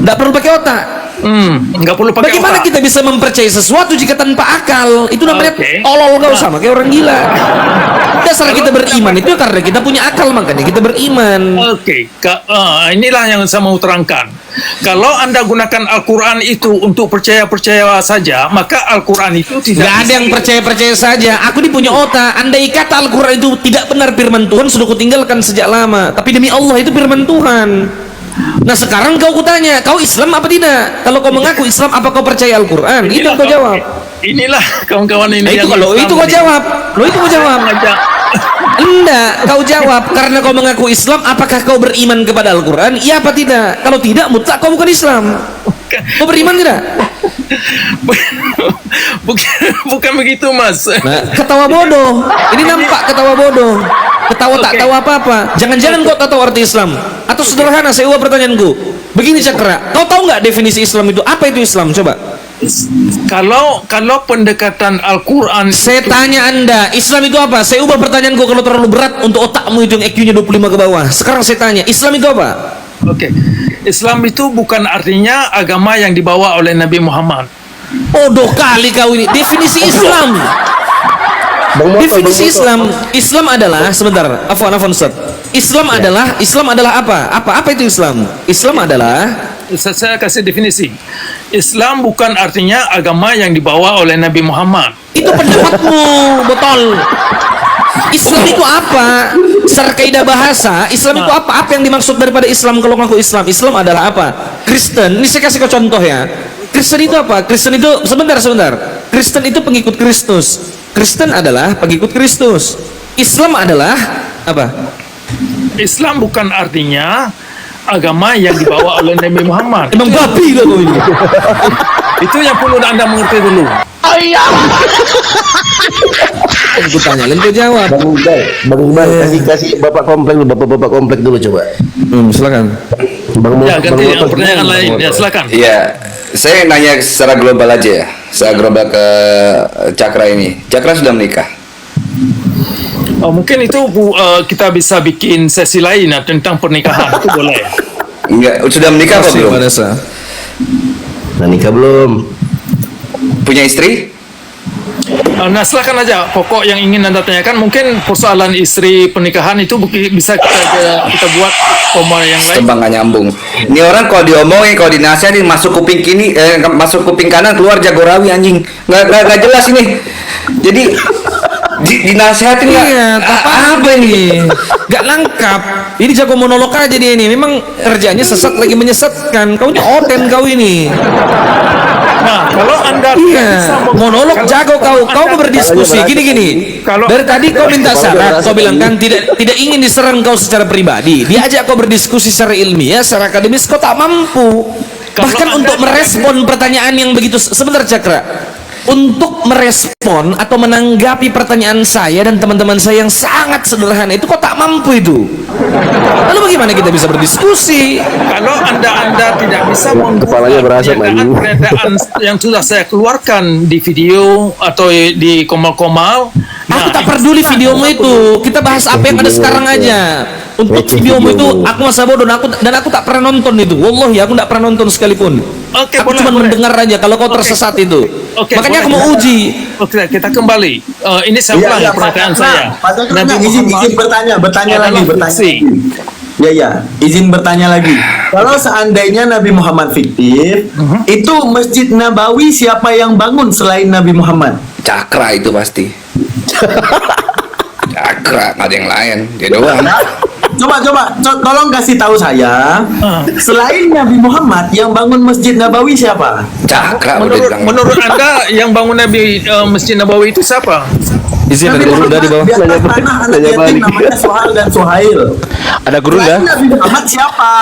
Tidak perlu pakai otak. Nggak perlu pakai Bagaimana otak. kita bisa mempercayai sesuatu jika tanpa akal? Itu namanya Oke. tolol kau, sama kayak orang gila. Dasar kita beriman itu karena kita punya akal, makanya kita beriman. Oke, inilah yang saya mau terangkan. Kalau Anda gunakan Al-Quran itu untuk percaya-percaya saja, maka Al-Quran itu tidak Gak ada yang percaya-percaya saja. Aku ini punya otak. Andai kata Al-Quran itu tidak benar firman Tuhan, sudah kutinggalkan sejak lama. Tapi demi Allah itu firman Tuhan. Nah sekarang kau kutanya, kau Islam apa tidak? Kalau kau mengaku Islam, apa kau percaya Al-Quran? Itu yang kau jawab. Inilah kawan-kawan ini. Nah, itu yang kalau Islam itu kau ini. jawab. Lo itu kau jawab. Ngajak. Enggak, kau jawab karena kau mengaku Islam, apakah kau beriman kepada Al-Quran? Iya apa tidak? Kalau tidak, mutlak kau bukan Islam. Kau beriman tidak? bukan begitu, Mas. Nah, ketawa bodoh. Ini nampak ketawa bodoh. Ketawa tak tahu apa-apa. Jangan-jangan kau tak tahu arti Islam. Atau sederhana, saya ubah pertanyaanku. Begini Cakra, kau tahu nggak definisi Islam itu? Apa itu Islam? Coba. Kalau pendekatan Al-Quran, Saya tanya Anda, Islam itu apa? Saya ubah pertanyaanku kalau terlalu berat untuk otakmu itu yang IQ-nya 25 ke bawah. Sekarang saya tanya, Islam itu apa? Oke, Islam itu bukan artinya agama yang dibawa oleh Nabi Muhammad. Bodoh kali kau ini. Definisi Islam. Definisi Islam. Islam adalah sebentar. Afwan Ustaz. Islam adalah apa itu Islam? Islam adalah Saya kasih definisi. Islam bukan artinya agama yang dibawa oleh Nabi Muhammad. itu pendapatmu, botol. Islam itu apa? Secara kaidah bahasa, Islam itu apa? Apa yang dimaksud daripada Islam kalau ngaku Islam? Islam adalah apa? Kristen. Ini saya kasih kau contoh ya. Kristen itu apa? Kristen itu sebentar. Kristen itu pengikut Kristus. Kristen adalah pengikut Kristus. Islam adalah apa? Islam bukan artinya agama yang dibawa oleh Nabi Muhammad. Emang babi lah kau ini. Itu yang perlu Anda mengerti dulu. Aku tanya, lalu kau jawab. Bang Iqbal, kasih bapak komplek dulu coba. Silakan. Ya, ganti pertanyaan lain. Ya, silakan. Iya, saya nanya secara global aja ya, secara global ke Cakra ini. Cakra sudah menikah? Mungkin itu kita bisa bikin sesi lain tentang pernikahan. Itu boleh. Enggak, sudah menikah apa belum? Nah, nikah belum? Punya istri? Nah, silakan aja. Pokok yang ingin Anda tanyakan, mungkin persoalan istri pernikahan itu bisa kita buat koma yang lain. Tembang nggak nyambung. Ini orang kalau diomongin, kalau dinasihatin masuk kuping kini, masuk kuping kanan, keluar Jagorawi anjing. Nggak jelas ini. Jadi dinasihatin nggak? Iya, apa ini? Gak lengkap. Ini jago monolog aja dia ini. Memang kerjanya sesat lagi menyesatkan. Kau ini oten kau ini. Nah, kalau Anda monolog jago kau mau berdiskusi gini. Dari tadi kau minta syarat, kau bilang kan tidak ingin diserang kau secara pribadi. Diajak kau berdiskusi secara ilmiah, secara akademis kau tak mampu. Bahkan untuk merespon pertanyaan yang begitu sebentar Cakra. Untuk merespon atau menanggapi pertanyaan saya dan teman-teman saya yang sangat sederhana itu kok tak mampu itu. Lalu bagaimana kita bisa berdiskusi? Kalau anda tidak bisa Kepalanya berasap, pernyataan yang sudah saya keluarkan di video atau di komal-komal, Aku tak peduli videomu itu. Kita bahas apa yang ada sekarang aja. Untuk videomu itu aku masa bodoh dan aku tak pernah nonton itu. Wallahi aku tak pernah nonton sekalipun. Aku cuma mendengar aja kalau kau tersesat itu. Makanya aku mau uji. Oke, kita kembali. Ini saya ulangi pernyataan saya. Nabi izin bertanya lagi. Ya, izin bertanya lagi. Kalau seandainya Nabi Muhammad fiktif, itu Masjid Nabawi siapa yang bangun selain Nabi Muhammad? Cakra itu pasti. Cakra, nggak ada yang lain. Dia doang. Coba, tolong kasih tahu saya. Selain Nabi Muhammad yang bangun Masjid Nabawi siapa? Cakra udah bilang. Menurut Anda yang bangun Masjid Nabawi itu siapa? Izin ada guru dari bawah. Di atas tanah anak yatim namanya Sohal dan Suhail. Ada guru dah. Selain Nabi Muhammad siapa?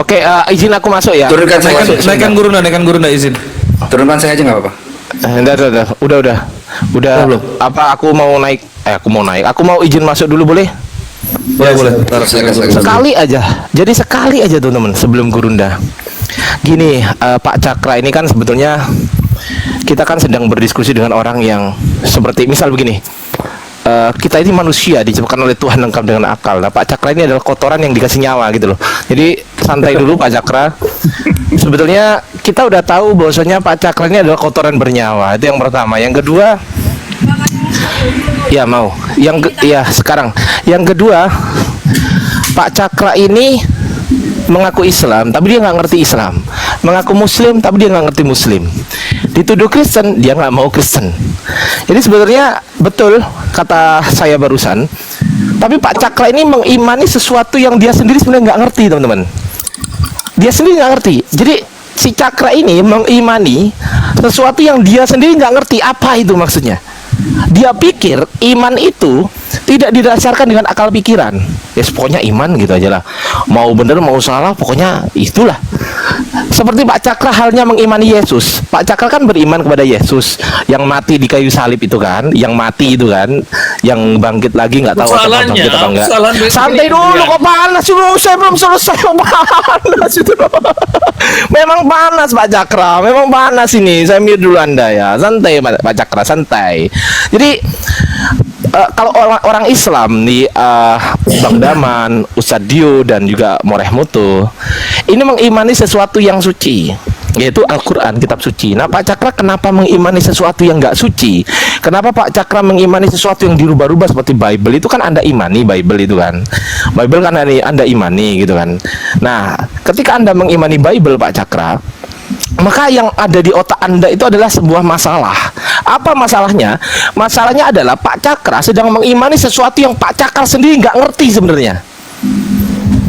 Oke, izin aku masuk ya. Turunkan saya. Naikkan guru dah izin. Turunkan saya aja nggak apa-apa. Udah. Apa aku mau naik? Aku mau izin masuk dulu boleh? Boleh. Sekali aja. Jadi sekali aja teman-teman sebelum Gurunda. Gini, Pak Cakra ini kan sebetulnya kita kan sedang berdiskusi dengan orang yang seperti misal begini. Kita ini manusia diciptakan oleh Tuhan lengkap dengan akal. Nah, Pak Cakra ini adalah kotoran yang dikasih nyawa gitu loh. Jadi santai dulu Pak Cakra. Sebetulnya kita udah tahu bahwasanya Pak Cakra ini adalah kotoran bernyawa. Itu yang pertama. Yang kedua, ya mau. Sekarang. Yang kedua, Pak Cakra ini mengaku Islam tapi dia nggak ngerti Islam, mengaku Muslim tapi dia nggak ngerti Muslim, dituduh Kristen dia nggak mau Kristen. Jadi sebenarnya betul kata saya barusan, tapi Pak Cakra ini mengimani sesuatu yang dia sendiri sebenarnya nggak ngerti, teman-teman. Dia sendiri nggak ngerti. Jadi si Cakra ini mengimani sesuatu yang dia sendiri nggak ngerti apa itu maksudnya. Dia pikir iman itu tidak didasarkan dengan akal pikiran. Ya pokoknya iman gitu aja lah. Mau benar mau salah pokoknya itulah. Seperti Pak Cakra halnya mengimani Yesus. Pak Cakra kan beriman kepada Yesus yang mati di kayu salib itu kan, yang mati itu kan, yang bangkit lagi nggak tahu apa bangkit apa enggak. Santai dulu kok panas dulu, saya belum selesai panas itu. Memang panas Pak Cakra, memang panas ini. Saya mute dulu Anda ya. Santai Pak Cakra, santai. Jadi kalau orang Islam nih Bang Daman, Ustadz Dio dan juga Moreh Mutu ini mengimani sesuatu yang suci, yaitu Al-Quran, kitab suci. Nah Pak Cakra kenapa mengimani sesuatu yang nggak suci? Kenapa Pak Cakra mengimani sesuatu yang dirubah-rubah seperti Bible? Itu kan Anda imani Bible itu kan, Bible kan Anda imani gitu kan. Nah ketika Anda mengimani Bible Pak Cakra, maka yang ada di otak Anda itu adalah sebuah masalah. Apa masalahnya? Masalahnya adalah Pak Cakra sedang mengimani sesuatu yang Pak Cakra sendiri nggak ngerti sebenarnya.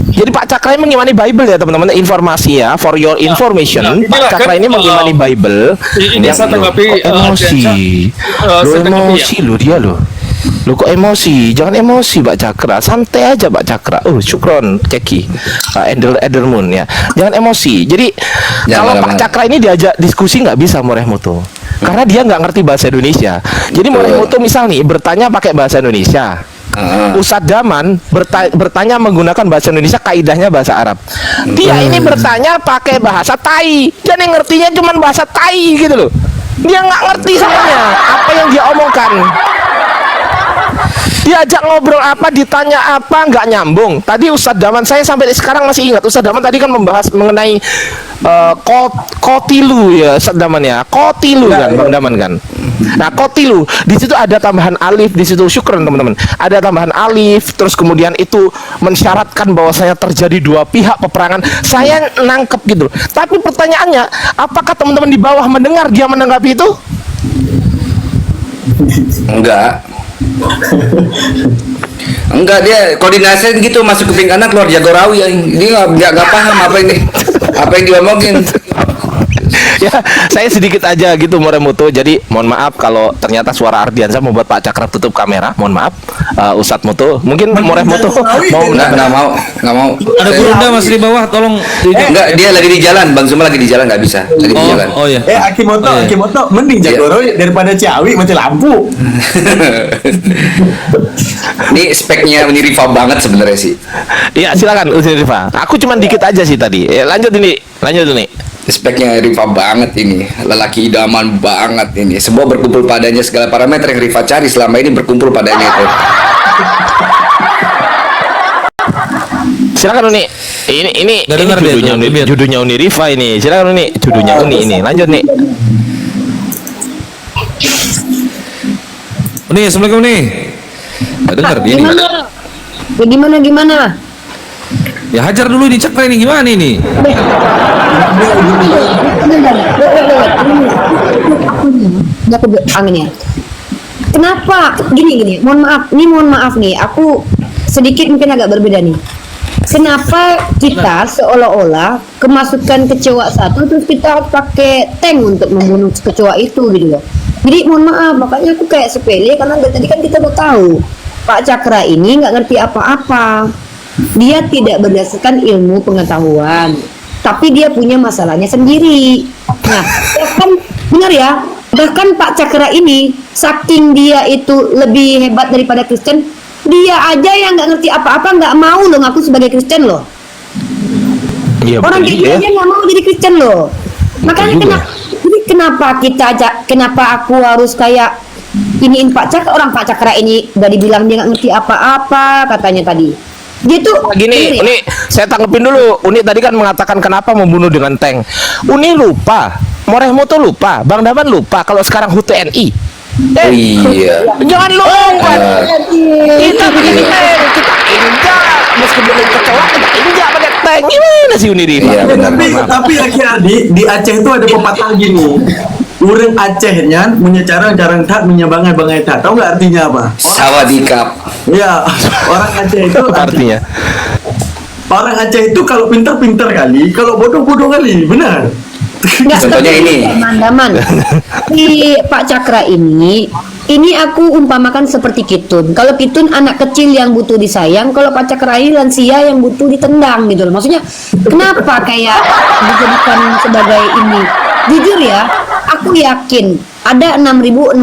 Jadi Pak Cakra ini mengimani Bible ya teman-teman, informasi ya, for your information. Pak Cakra ini mengimani Bible. Ini saya tanggapi emosi, emosi lo dia lo. Lu kok emosi? Jangan emosi Pak Cakra, santai aja Pak Cakra. Syukron Ceki, Edermoon ya. Jangan emosi. Jadi kalau Pak Cakra ini diajak diskusi nggak bisa Moreh Mutu, karena dia nggak ngerti bahasa Indonesia. Jadi Moreh Mutu misal nih bertanya pakai bahasa Indonesia, Ustadz Daman bertanya menggunakan bahasa Indonesia, kaidahnya bahasa Arab. Dia ini bertanya pakai bahasa Tai, dan yang ngertinya cuma bahasa Tai gitu loh. Dia nggak ngerti sebenarnya apa yang dia omongkan. Diajak ngobrol apa, ditanya apa, nggak nyambung. Tadi Ustadz Daman, saya sampai sekarang masih ingat Ustadz Daman tadi kan membahas mengenai kotilu ya Ustadz Daman ya, kotilu kan Bang Daman kan. Nah kotilu di situ ada tambahan alif, di situ syukron teman-teman, ada tambahan alif, terus kemudian itu mensyaratkan bahwasanya terjadi dua pihak peperangan. Saya nangkep gitu. Tapi pertanyaannya, apakah teman-teman di bawah mendengar dia menanggapi itu? Enggak. Enggak, dia koordinasi gitu, masuk kuping kanan keluar Jagorawi. Dia nggak paham apa yang diomongin. Ya, saya sedikit aja gitu Moreh Mutu. Jadi mohon maaf kalau ternyata suara Ardiansa membuat Pak Cakra tutup kamera. Mohon maaf, Ustadz Mutu. Mungkin Moreh Mutu mau nggak mau. Ada Burunda masih di bawah, tolong. Enggak, dia lagi di jalan. Bang Zuma lagi di jalan, nggak bisa. Lagi di jalan. Oh ya. Akimoto mending Jagorawi daripada Ciawi mati lampu. Ini speknya Rifa banget sebenarnya sih. Iya, silakan Rifa. Aku cuma dikit aja sih tadi. Lanjut ini. Speknya Rifa banget ini, lelaki idaman banget ini. Semua berkumpul padanya, segala parameter yang Rifa cari selama ini berkumpul padanya itu. Silakan Uni. Ini judulnya Uni Rifa ini. Silakan Uni, judulnya Uni ini. Lanjut nih. Uni, assalamualaikum nih. Nggak dengar dia ini. Gimana? Ya hajar dulu ini Cakra ini, gimana ini? Angin ya. Kenapa? Gini. Mohon maaf nih. Aku sedikit mungkin agak berbeda nih. Kenapa kita seolah-olah kemasukan kecoa satu terus kita harus pakai tank untuk membunuh kecoa itu gitu loh. Jadi mohon maaf, makanya aku kayak sepele karena dari tadi kan kita udah tahu Pak Cakra ini nggak ngerti apa-apa. Dia tidak berdasarkan ilmu pengetahuan, tapi dia punya masalahnya sendiri. Nah, bahkan benar ya, bahkan Pak Cakra ini saking dia itu lebih hebat daripada Kristen, dia aja yang nggak ngerti apa-apa nggak mau loh ngaku sebagai Kristen loh. Iya, orang kayak dia aja nggak mau jadi Kristen loh. Makanya kenapa aku harus kayak iniin Pak Cakra? Orang Pak Cakra ini udah dibilang dia nggak ngerti apa-apa katanya tadi. Dia tuh gini, Uni, saya tanggepin dulu. Uni tadi kan mengatakan kenapa membunuh dengan tank. Uni lupa, Moreh Mutu lupa, Bang Daman lupa kalau sekarang HUT TNI. Oh iya. Jangan lupa. Kita begini Teng, kita injak meskipun kecoa kita injak pakai Teng. Gimana sih Unidiva? Iya benar. Tapi akhir-adik di Aceh itu ada pepatah gini. Urang Acehnya punya carang tak punya bangai tak. Tahu nggak artinya apa? Sawadikap. Ya, orang Aceh itu Artinya orang Aceh itu kalau pintar-pintar kali, kalau bodoh-bodoh kali, benar. Nggak, Contohnya tapi ini. Teman-teman, di Pak Cakra ini aku umpamakan seperti Kitun. Kalau Kitun anak kecil yang butuh disayang, kalau Pak Cakra ini lansia yang butuh ditendang gitu loh. Maksudnya kenapa kayak dijadikan sebagai ini? Jujur ya, aku yakin ada 6.600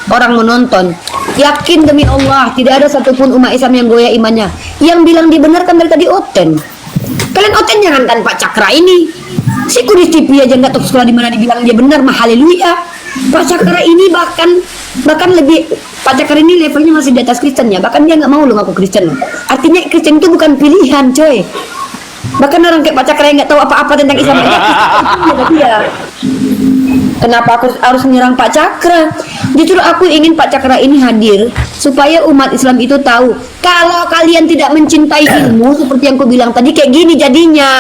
orang menonton. Yakin demi Allah tidak ada satupun umat Islam yang goyah imannya. Yang bilang dibenarkan dari tadi Oten. Kalian Oten jangankan Pak Cakra ini. Si Kudus TV aja nggak tahu sekolah di mana dibilang dia benar, mah haleluya. Pak Cakra ini bahkan lebih, Pak Cakra ini levelnya masih di atas Kristen ya. Bahkan dia nggak mau loh ngaku Kristen. Artinya Kristen itu bukan pilihan, coy. Bahkan orang kayak Pak Cakra yang nggak tahu apa-apa tentang Islam aja dia. Kenapa aku harus menyerang Pak Cakra? Justru aku ingin Pak Cakra ini hadir supaya umat Islam itu tahu kalau kalian tidak mencintai ilmu seperti yang aku bilang tadi, kayak gini jadinya.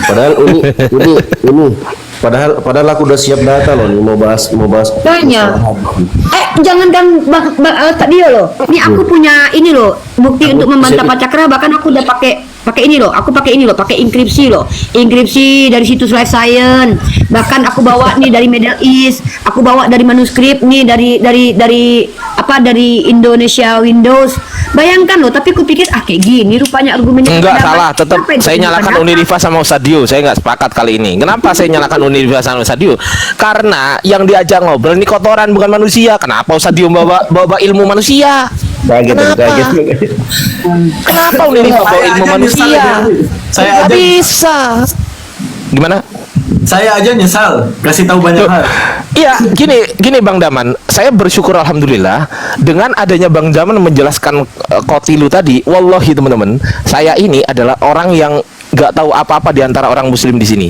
Padahal ini padahal aku udah siap data loh nih mau bahas Tanya. Jangankan tadi loh. Ini aku punya ini loh bukti untuk membantah Pak Cakra, bahkan aku udah pakai ini loh. Aku pakai ini loh, pakai enkripsi loh. Enkripsi dari situs Life Science. Bahkan aku bawa nih dari Middle East. Aku bawa dari manuskrip nih dari Indonesia Windows. Bayangkan loh, tapi aku pikir kayak gini rupanya argumennya. enggak salah, tetap saya nyalakan Unidiva sama Ustadio. Saya nggak sepakat kali ini. Kenapa saya nyalakan Unidiva sama Ustadio? Karena yang diajak ngobrol ini kotoran bukan manusia. Kenapa Ustadio bawa ilmu manusia? Kenapa Unidiva bawa ilmu manusia? Saya Nggak aja bisa. Gimana? Saya aja nyesal kasih tahu banyak hal. Iya, gini Bang Daman, saya bersyukur alhamdulillah dengan adanya Bang Daman menjelaskan Kotilu tadi. Wallahi teman-teman, saya ini adalah orang yang nggak tahu apa-apa di antara orang muslim di sini.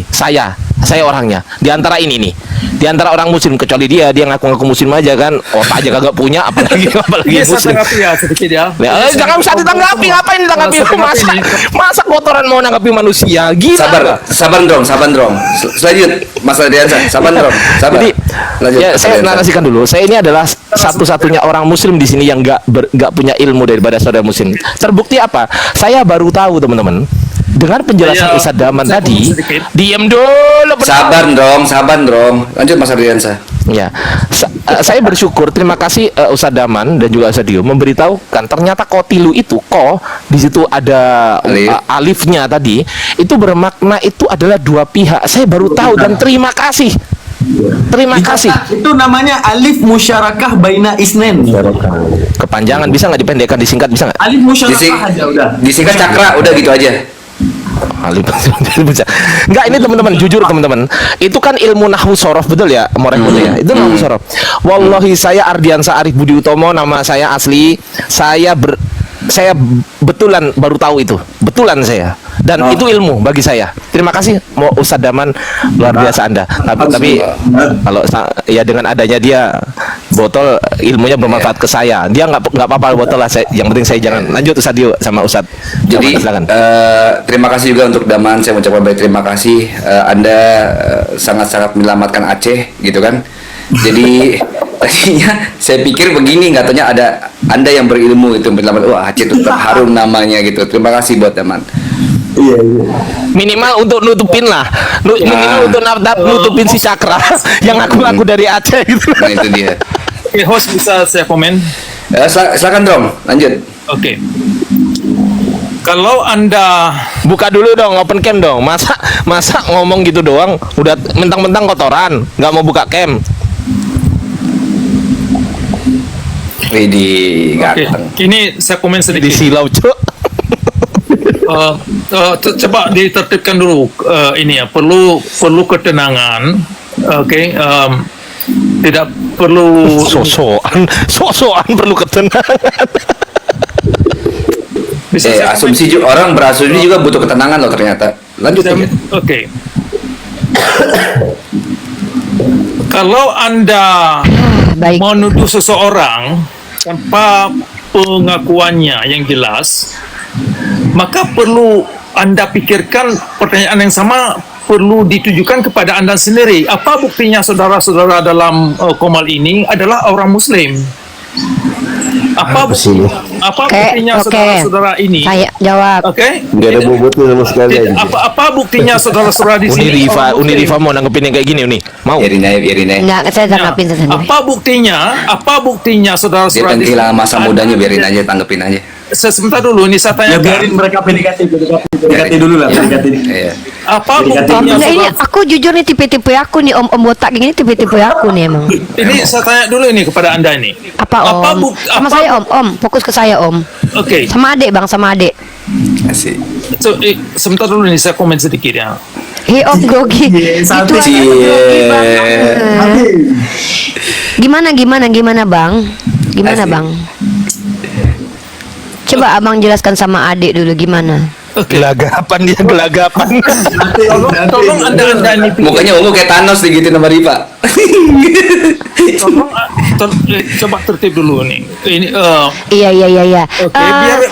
Saya orangnya di antara ini nih, di antara orang muslim, kecuali dia ngaku-ngaku muslim aja kan, otak aja kagak punya, apalagi muslim. Ya sedikit ya. Jangan usah ditanggapi, ngapain ditanggapi? Masa kotoran mau nanggapi manusia? Gila. Sabar dong. Selanjut Mas Adriansa, sabar. Jadi, Lanjut, ya, Mas saya Adriansa. narasikan dulu. Saya ini adalah satu-satunya orang muslim di sini yang nggak punya ilmu daripada saudara muslim. Terbukti apa? Saya baru tahu teman-teman dengan penjelasan Ustadz Daman tadi. Diam dulu. Sabar dong. Lanjut Mas Adriansa. Ya, saya bersyukur, terima kasih Ustadz Daman dan juga Ustadz Dio memberitahukan ternyata Kotilu itu di situ ada alifnya tadi, itu bermakna itu adalah dua pihak. Saya baru tahu dan terima kasih. Terima kasih. Itu namanya alif musyarakah baina isnen. Kepanjangan bisa nggak dipendekkan, disingkat bisa nggak? Alif musyarakah aja udah. Disingkat Cakra, udah gitu aja. Enggak, ini teman-teman, jujur teman-teman, itu kan ilmu nahwu sorof, betul ya ya, itu nahwu sorof. Wallahi saya Ardiansa Arif Budi Utomo nama saya asli. Saya betulan baru tahu itu, betulan saya, dan itu ilmu bagi saya. Terima kasih mau Ustadz Daman, luar biasa Anda. Tapi kalau ya dengan adanya dia botol, ilmunya bermanfaat ke saya. Dia nggak apa-apa botol lah, yang penting saya jangan. Lanjut Ustadz Dio sama Ustadz. Jadi terima kasih juga untuk Daman, saya mengucapkan baik terima kasih. Anda sangat-sangat menyelamatkan Aceh gitu kan. Jadi tadinya saya pikir begini, nggak tanya ada Anda yang berilmu itu menyelamatkan, wah Aceh itu tetap harum namanya gitu. Terima kasih buat Daman. Iya. Minimal untuk nutupin lah, minimal untuk nutupin si Cakra yang aku dari Aceh gitu. Nah itu dia. Oke, host bisa saya komen? Silakan dong, lanjut. Oke. Kalau Anda Buka dulu dong, open cam dong. Masa ngomong gitu doang, udah mentang-mentang kotoran, nggak mau buka cam. Widih, ganteng. Ini saya komen sedikit. Di silau cuk. Coba ditertibkan dulu ini ya, perlu ketenangan. Oke, tidak perlu sosokan perlu ketenangan. Asumsi juga, orang berasumsi juga butuh ketenangan loh ternyata. Lanjut aja. Oke. kalau Anda Baik. menuduh seseorang tanpa pengakuannya yang jelas, maka perlu Anda pikirkan pertanyaan yang sama perlu ditujukan kepada Anda sendiri. Apa buktinya saudara-saudara dalam komal ini adalah orang Muslim? Apa buktinya saudara-saudara ini? Saya jawab. Oke. Nggak ada bobotnya sama sekali. Apa buktinya saudara-saudara di sini? Uni Rifa mau nanggepin yang kayak gini nih. Mau. Biarin aja. Enggak, saya tanggapin sendiri. Apa buktinya Dia saudara-saudara kan di sini? kehilangan masa mudanya, biarin aja, tanggepin aja. Sebentar dulu, ini saya Ya tanyakan. biarin mereka PDKT dulu lah, PDKT. Iya. Apa Om, buktinya enggak, ini saudara? aku jujur nih tipe-tipe aku nih om botak gini tipe-tipe aku nih emang. Ini saya tanya dulu ini kepada Anda ini. Apa om? Sama saya om, fokus ke saya om. Oke. Sama adik bang, sama adik. Asik. So, sebentar dulu nih saya komen sedikit ya. Hei om grogi. Itu santai. aja grogi bang. Gimana bang? Gimana Asik. bang? Coba abang jelaskan sama adik dulu gimana. Gelagapan dia, gelagapan. Tolong anda ini Mukanya ungu kayak Thanos digituin sama Rifa. coba tertib dulu nih. Ini Iya. oke,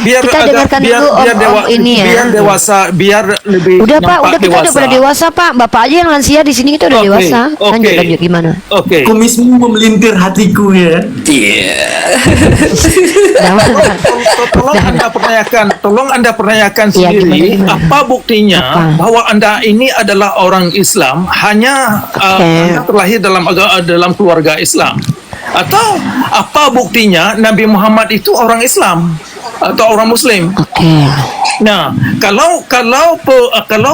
biar kita agak- dengarkan biar dulu om ini ya. biar dewasa, biar lebih Udah pak, nampak udah kita udah pada dewasa pak. Bapak aja yang lansia di sini kita udah Oke, dewasa. oke. Lanjut gimana? Oke. Kumismu memelintir hatiku ya. Iya. Tolong anda pertanyakan Iya, sendiri gimana? apa buktinya Apa? bahwa anda ini adalah orang Islam hanya anda terlahir dalam keluarga Islam, atau apa buktinya Nabi Muhammad itu orang Islam atau orang Muslim? Oke. Nah, kalau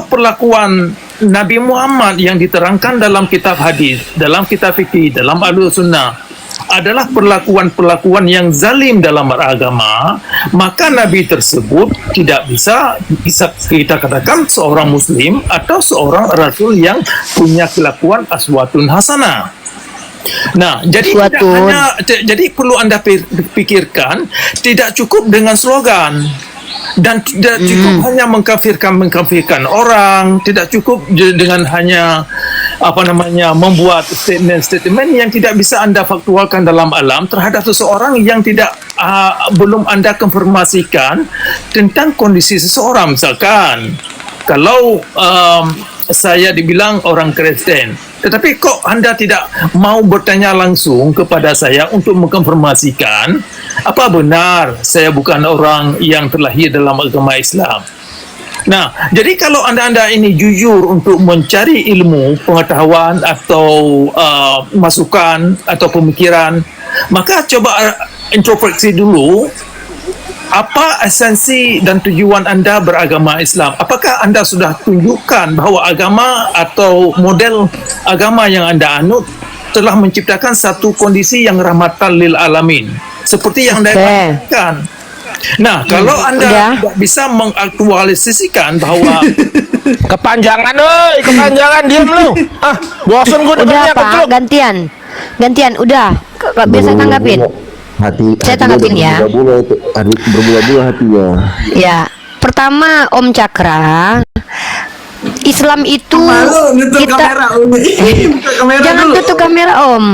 perlakuan Nabi Muhammad yang diterangkan dalam kitab hadis, dalam kitab fikih, dalam Ahlus-Sunnah adalah perlakuan-perlakuan yang zalim dalam beragama, maka Nabi tersebut tidak bisa kita katakan seorang Muslim atau seorang Rasul yang punya kelakuan aswatun hasanah. Nah, jadi perlu anda pikirkan, tidak cukup dengan slogan dan tidak cukup hanya mengkafirkan orang, tidak cukup dengan hanya membuat statement yang tidak bisa anda faktualkan dalam alam terhadap seseorang yang tidak belum anda konfirmasikan tentang kondisi seseorang. Misalkan kalau saya dibilang orang Kristen, tetapi kok anda tidak mau bertanya langsung kepada saya untuk mengkonfirmasikan apa benar saya bukan orang yang terlahir dalam agama Islam. Nah, jadi kalau anda ini jujur untuk mencari ilmu, pengetahuan atau masukan atau pemikiran, maka coba introspeksi dulu apa esensi dan tujuan anda beragama Islam. Apakah anda sudah tunjukkan bahwa agama atau model agama yang anda anut telah menciptakan satu kondisi yang rahmatan lil alamin seperti yang anda katakan. Nah, kalau anda tidak bisa mengaktualisasikan bahwa Kepanjangan diam lu. Bosan gua Udah dengernya pak, keceluk. gantian udah. Biasa tanggapin. Saya tanggapin ya. Berbunga-bunga hatinya. Ya, pertama Om Cakra, Islam itu jangan dulu. tutup kamera Om.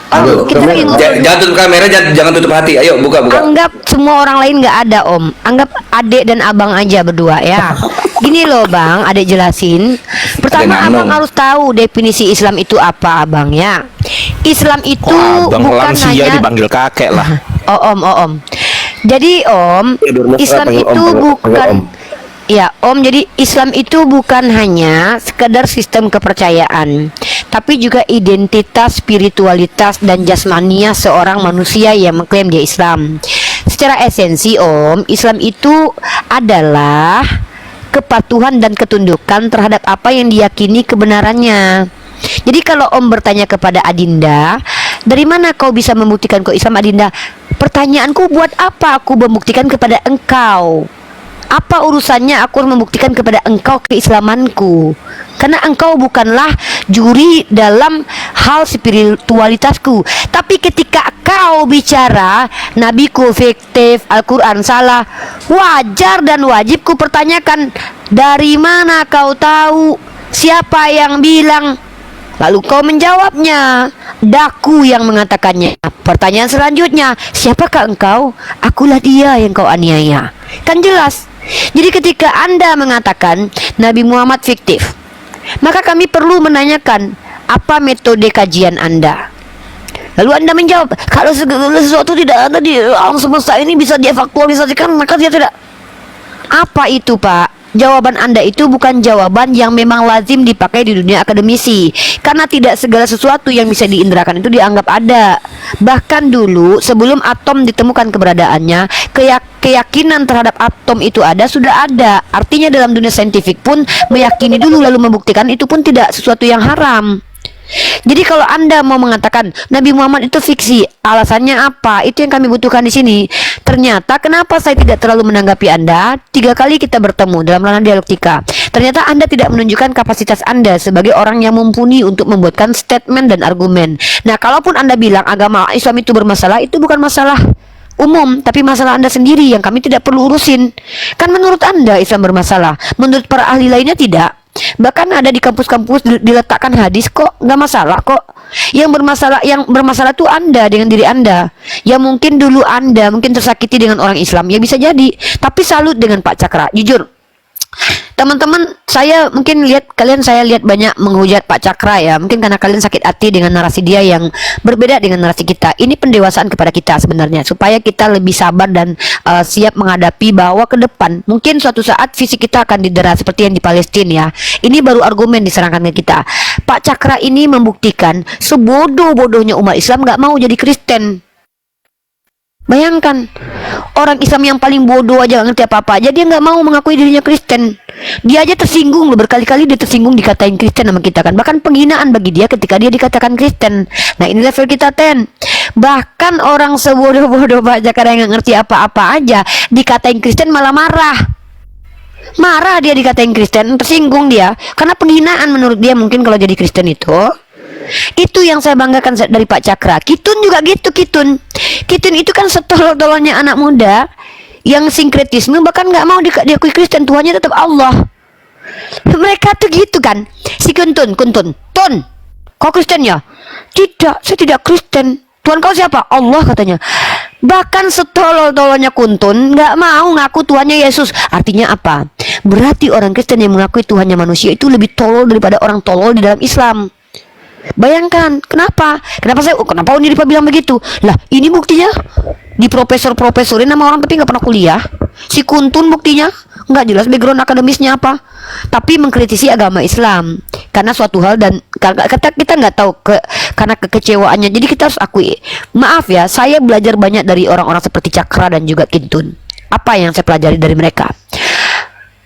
Kita lagi ngobrol. Jangan tutup kamera, jangan tutup hati. Ayo buka. Anggap semua orang lain nggak ada Om. Anggap adik dan abang aja berdua ya. Gini loh bang, adik jelasin. Pertama Ada abang Nano. harus tahu definisi Islam itu apa abang ya. Islam itu Abang bukan lansia hanya dipanggil kakek lah. Om. Jadi Om, Islam itu bukan ya Om. Jadi Islam itu bukan hanya sekedar sistem kepercayaan, tapi juga identitas, spiritualitas dan jasmania seorang manusia yang mengklaim dia Islam. Secara esensi Om, Islam itu adalah kepatuhan dan ketundukan terhadap apa yang diyakini kebenarannya. Jadi kalau Om bertanya kepada Adinda, dari mana kau bisa membuktikan kau Islam Adinda? Pertanyaanku, buat apa aku membuktikan kepada engkau? Apa urusannya aku harus membuktikan kepada engkau keislamanku? Karena engkau bukanlah juri dalam hal spiritualitasku. Tapi ketika kau bicara nabiku fiktif, Al-Quran salah, wajar dan wajib ku pertanyakan, dari mana kau tahu? Siapa yang bilang? Lalu kau menjawabnya, daku yang mengatakannya. Pertanyaan selanjutnya, siapakah engkau? Akulah dia yang kau aniaya. Kan jelas. Jadi ketika Anda mengatakan Nabi Muhammad fiktif, maka kami perlu menanyakan apa metode kajian Anda. Lalu Anda menjawab, kalau segala sesuatu tidak ada di alam semesta ini bisa diefaktualisasikan, maka dia tidak. Apa itu, Pak? Jawaban Anda itu bukan jawaban yang memang lazim dipakai di dunia akademisi. Karena tidak segala sesuatu yang bisa diindrakan itu dianggap ada. Bahkan dulu sebelum atom ditemukan keberadaannya, keyakinan terhadap atom itu ada sudah ada. Artinya dalam dunia saintifik pun meyakini dulu lalu membuktikan itu pun tidak sesuatu yang haram. Jadi kalau Anda mau mengatakan Nabi Muhammad itu fiksi, alasannya apa? Itu yang kami butuhkan di sini. Ternyata kenapa saya tidak terlalu menanggapi Anda? 3 kali kita bertemu dalam ranah dialektika. Ternyata Anda tidak menunjukkan kapasitas Anda sebagai orang yang mumpuni untuk membuatkan statement dan argumen. Nah, kalaupun Anda bilang agama Islam itu bermasalah, itu bukan masalah umum, tapi masalah Anda sendiri yang kami tidak perlu urusin. Kan menurut Anda Islam bermasalah, menurut para ahli lainnya tidak. Bahkan ada di kampus-kampus diletakkan hadis kok, nggak masalah kok. Yang bermasalah tuh Anda dengan diri Anda. Ya mungkin dulu Anda mungkin tersakiti dengan orang Islam, ya bisa jadi. Tapi salut dengan Pak Cakra, jujur. Teman-teman, saya mungkin saya lihat banyak menghujat Pak Cakra ya. Mungkin karena kalian sakit hati dengan narasi dia yang berbeda dengan narasi kita. Ini pendewasaan kepada kita sebenarnya, supaya kita lebih sabar dan siap menghadapi bahwa ke depan mungkin suatu saat fisik kita akan didera seperti yang di Palestina ya. Ini baru argumen diserangkan ke kita. Pak Cakra ini membuktikan sebodoh-bodohnya umat Islam nggak mau jadi Kristen. Bayangkan, orang Islam yang paling bodoh aja nggak ngerti apa-apa aja, dia nggak mau mengakui dirinya Kristen. Dia aja tersinggung loh, berkali-kali dia tersinggung dikatain Kristen sama kita kan. Bahkan penghinaan bagi dia ketika dia dikatakan Kristen. Nah ini level kita Bahkan orang sebodoh-bodoh Pak Cakra yang nggak ngerti apa-apa aja dikatain Kristen malah marah. Marah dia dikatain Kristen, tersinggung dia. Karena penghinaan menurut dia mungkin kalau jadi Kristen itu. Itu yang saya banggakan dari Pak Cakra. Kitun juga gitu, Kitun itu kan setolol-tololnya anak muda yang sinkretisme, bahkan nggak mau diakui Kristen, Tuhannya tetap Allah. Mereka tuh gitu kan. Si Kuntun, kau Kristen ya? Tidak, saya tidak Kristen. Tuhan kau siapa? Allah katanya. Bahkan setolol-tololnya Kuntun nggak mau ngaku Tuhannya Yesus. Artinya apa? Berarti orang Kristen yang mengakui Tuhannya manusia itu lebih tolol daripada orang tolol di dalam Islam. Bayangkan, kenapa Uniripa bilang begitu? Lah, ini buktinya di profesorin nama orang tapi nggak pernah kuliah. Si Kuntun buktinya nggak jelas background akademisnya apa, tapi mengkritisi agama Islam karena suatu hal dan kita nggak tahu karena kekecewaannya. Jadi kita harus akui, maaf ya, saya belajar banyak dari orang-orang seperti Cakra dan juga Kintun. Apa yang saya pelajari dari mereka?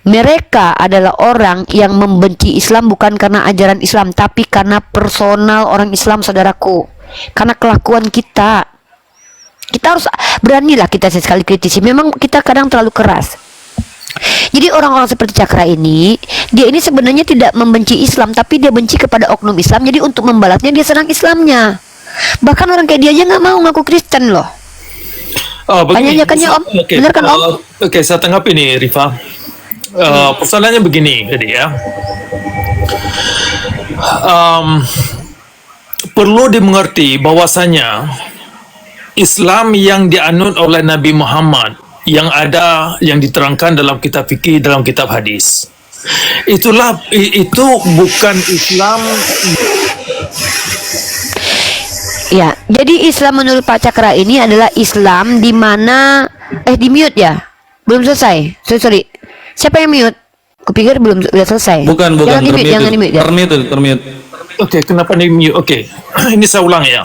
Mereka adalah orang yang membenci Islam bukan karena ajaran Islam, tapi karena personal orang Islam, saudaraku. Karena kelakuan kita. Kita harus beranilah kita sekali kritisi. Memang kita kadang terlalu keras. Jadi orang-orang seperti Cakra ini, dia ini sebenarnya tidak membenci Islam, tapi dia benci kepada oknum Islam. Jadi untuk membalasnya dia serang Islamnya. Bahkan orang kayak dia aja nggak mau ngaku Kristen loh. Tanyakannya Om, benar kan Om? Oke, saya tanggapi nih Rifa. Persoalannya begini tadi ya, perlu dimengerti bahwasanya Islam yang dianut oleh Nabi Muhammad yang diterangkan dalam kitab fikih, dalam kitab hadis, itu bukan Islam. Ya, jadi Islam menurut Pak Cakra ini adalah Islam di mana di mute ya, belum selesai. Sorry. Siapa yang mute? Kupikir belum sudah selesai. Bukan, Jangan di mute. Termute. Oke, kenapa di mute? Oke. Ini saya ulang ya.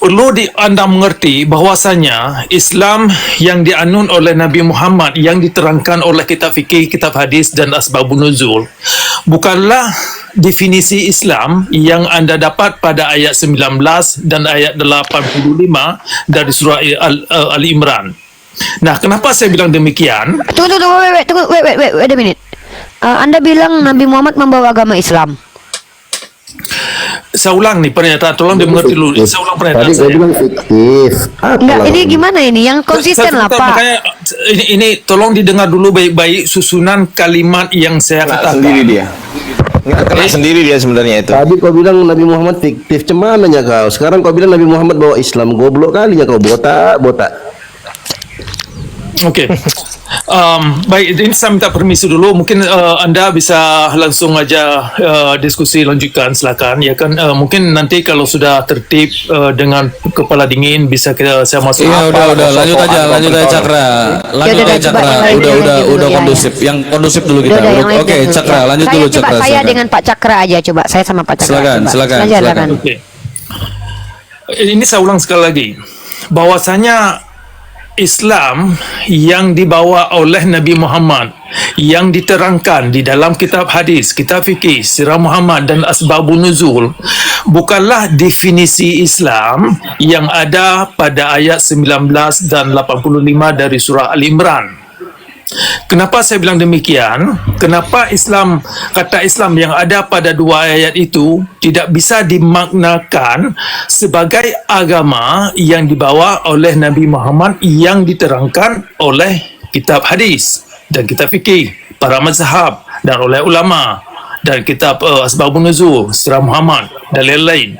Perlu Anda mengerti bahwasanya Islam yang dianut oleh Nabi Muhammad yang diterangkan oleh kitab fikih, kitab hadis dan asbabun nuzul bukanlah definisi Islam yang Anda dapat pada ayat 19 dan ayat 85 dari surah Al-Imran. Nah, kenapa saya bilang demikian? Tunggu, wait a minute. Anda bilang Nabi Muhammad membawa agama Islam. Saya ulang nih pernyataan, tolong dimengerti dulu. Saya ulang pernyataan Tadi saya. bilang fiktif. Enggak, ini gimana ini? Yang konsisten lah, Pak. Makanya ini tolong didengar dulu baik-baik susunan kalimat yang saya katakan. Sendiri dia. Kena sendiri dia sebenarnya itu. Tadi kau bilang Nabi Muhammad fiktif, cemananya kau. Sekarang kau bilang Nabi Muhammad bawa Islam, goblok kalinya kau, botak. Okey. Baik, ini saya minta permisi dulu. Mungkin anda bisa langsung aja diskusi lanjutkan, silakan. Ya kan, mungkin nanti kalau sudah tertib dengan kepala dingin bisa saya masuk. Iya, udah, lanjut aja Cakra. Lanjut aja Cakra. Udah kondusif. Yang kondusif dulu kita. Oke, Cakra, lanjut dulu Cakra. Saya dengan Pak Cakra aja coba. Saya sama Pak Cakra. Silakan. Okey. Ini saya ulang sekali lagi. Bahwasanya Islam yang dibawa oleh Nabi Muhammad, yang diterangkan di dalam kitab hadis, kitab fikih, sirah Muhammad dan asbabun nuzul, bukanlah definisi Islam yang ada pada ayat 19 dan 85 dari surah Al-Imran. Kenapa saya bilang demikian? Kenapa kata Islam yang ada pada dua ayat itu tidak bisa dimaknakan sebagai agama yang dibawa oleh Nabi Muhammad yang diterangkan oleh kitab hadis dan kitab fikih, para mazhab dan oleh ulama dan kitab asbabun nuzul, sirah Muhammad dan lain-lain.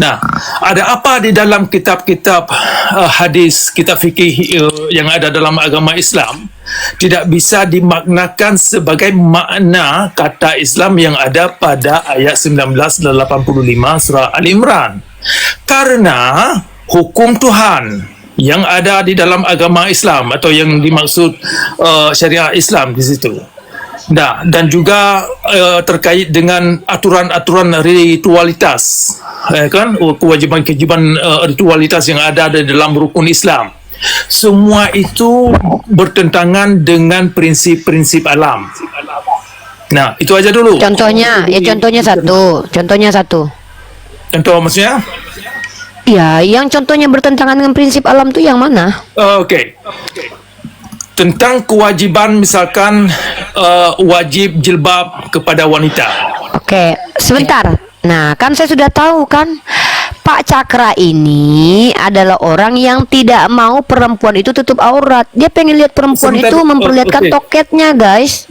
Nah, ada apa di dalam kitab-kitab hadis, kitab fikih yang ada dalam agama Islam tidak bisa dimaknakan sebagai makna kata Islam yang ada pada ayat 19 dan 85 surah Al-Imran. Karena hukum Tuhan yang ada di dalam agama Islam atau yang dimaksud syariat Islam di situ. Nah, dan juga terkait dengan aturan-aturan ritualitas, kan, kewajiban-kewajiban ritualitas yang ada di dalam rukun Islam. Semua itu bertentangan dengan prinsip-prinsip alam. Nah, itu aja dulu. Contohnya satu. Contoh maksudnya? Ya, yang contohnya bertentangan dengan prinsip alam tuh yang mana? Okey. Tentang kewajiban misalkan wajib jilbab kepada wanita. Oke, sebentar. Nah, kan saya sudah tahu kan, Pak Cakra ini adalah orang yang tidak mau perempuan itu tutup aurat. Dia pengen lihat perempuan Sebentar, itu memperlihatkan oke. toketnya, guys.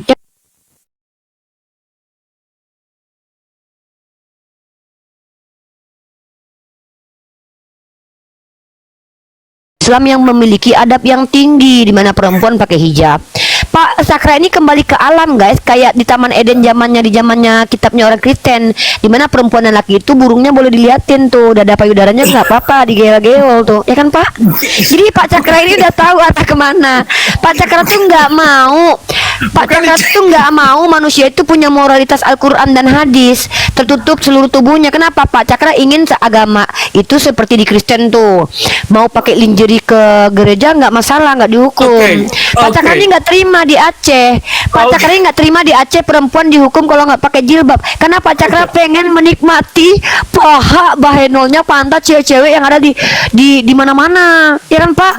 Islam yang memiliki adab yang tinggi di mana perempuan pakai hijab. Pak Cakra ini kembali ke alam, guys, kayak di Taman Eden di zamannya kitabnya orang Kristen, di mana perempuan dan laki itu burungnya boleh diliatin tuh, dada payudaranya nggak apa-apa, digeel-geol tuh, ya kan Pak? Jadi Pak Cakra ini udah tahu arah kemana. Pak Cakra tuh nggak mau. Pak Cakra tuh nggak mau manusia itu punya moralitas Al-Quran dan hadis, tertutup seluruh tubuhnya. Kenapa? Pak Cakra ingin seagama itu seperti di Kristen tuh, mau pakai lingerie ke gereja nggak masalah, nggak dihukum. Pak Cakra ini nggak terima di Aceh. Pak Cakra ini nggak terima di Aceh perempuan dihukum kalau nggak pakai jilbab. Karena Pak Cakra pengen menikmati paha bahenolnya pantat cewek-cewek yang ada di mana-mana, ya kan Pak?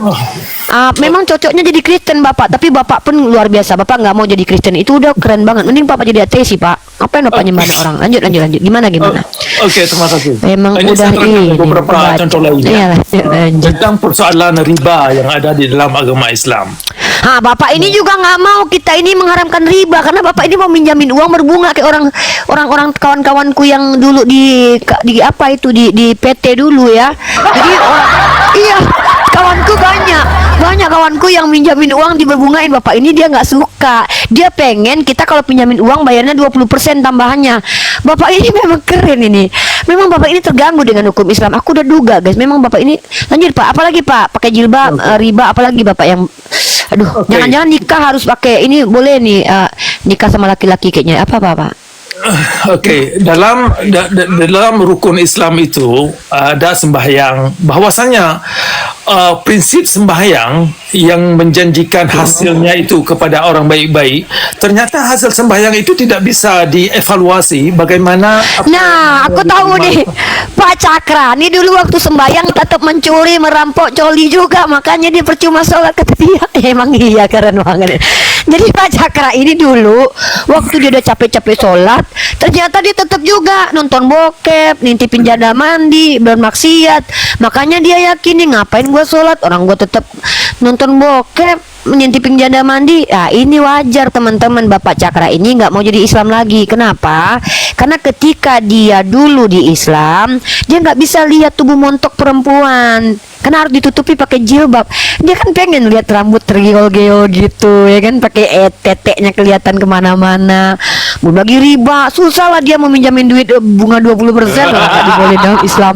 Memang cocoknya jadi Kristen Bapak, tapi Bapak pun luar biasa. Bapak nggak mau jadi Kristen, itu udah keren banget. Mending Bapak jadi ateis sih Pak. Apa yang Bapak nyembah orang? Lanjut. Gimana? Okey, terima kasih. Memang Ini udah saya terangkan ini. beberapa contoh lainnya. Iya, lanjut. Tentang persoalan riba yang ada di dalam agama Islam. Bapak ini juga nggak mau kita ini mengharamkan riba karena Bapak ini mau minjamin uang berbunga kayak orang kawan-kawanku yang dulu di apa itu di PT dulu ya. Jadi iya, kawanku banyak kawanku yang minjamin uang diberbungain. Bapak ini dia nggak suka. Dia pengen kita kalau pinjamin uang bayarnya 20% tambahannya. Bapak ini memang keren ini. Memang Bapak ini terganggu dengan hukum Islam. Aku udah duga, guys. Memang Bapak ini lanjut Pak. Apalagi Pak pakai jilbab, riba, apalagi Bapak yang jangan-jangan nikah harus pakai ini, boleh nih nikah sama laki-laki kayaknya. Apa Pak? Okey, dalam rukun Islam itu ada sembahyang. Bahwasanya prinsip sembahyang yang menjanjikan hasilnya itu kepada orang baik-baik, ternyata hasil sembahyang itu tidak bisa dievaluasi bagaimana. Nah, aku tahu nih Pak Cakra ini dulu waktu sembahyang tetap mencuri, merampok, coli juga, makanya dia percuma sholat kata dia. Emang iya, keren banget. Jadi Pak Cakra ini dulu waktu dia udah capek-capek sholat, ternyata dia tetap juga nonton bokep, nintipin janda mandi, bermaksiat. Makanya dia yakin nih, ngapain gua sholat, orang gua tetap nonton bokep. menyentipin janda mandi. Ah, ini wajar teman-teman. Bapak Cakra ini nggak mau jadi Islam lagi. Kenapa? Karena ketika dia dulu di Islam, dia nggak bisa lihat tubuh montok perempuan, karena harus ditutupi pakai jilbab. Dia kan pengen lihat rambut tergeol-geol gitu, ya kan, pakai teteknya kelihatan kemana-mana. Belum lagi riba, susah lah dia mau minjamin duit bunga 20% lah, nggak diboleh dalam Islam.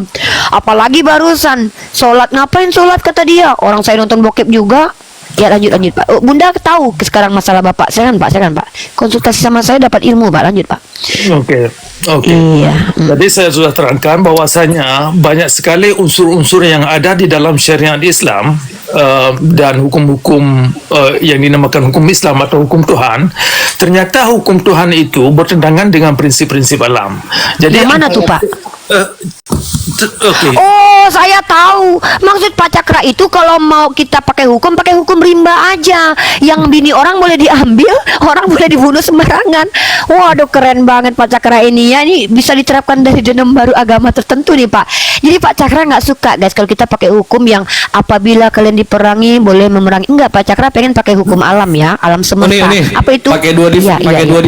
Apalagi barusan sholat, ngapain sholat kata dia? Orang saya nonton bokep juga. Ya lanjut Pak. Oh, Bunda tahu sekarang masalah Bapak. Silakan Pak. Konsultasi sama saya dapat ilmu Pak. Lanjut Pak. Oke. Iya. Jadi saya sudah terangkan bahwasanya banyak sekali unsur-unsur yang ada di dalam syariat Islam dan hukum-hukum yang dinamakan hukum Islam atau hukum Tuhan. Ternyata hukum Tuhan itu bertentangan dengan prinsip-prinsip alam. Jadi yang mana tuh Pak? Oke. Oh, saya tahu. Maksud Pak Cakra itu kalau mau kita pakai hukum rimba aja. Yang bini orang boleh diambil, orang boleh dibunuh sembarangan. Waduh, keren banget Pak Cakra ini ya. Ini bisa diterapkan dari jenam baru agama tertentu nih Pak. Jadi Pak Cakra nggak suka guys kalau kita pakai hukum yang apabila kalian diperangi boleh memerangi. Enggak, Pak Cakra pengen pakai hukum alam ya, alam semesta. Apa itu? Pakai dua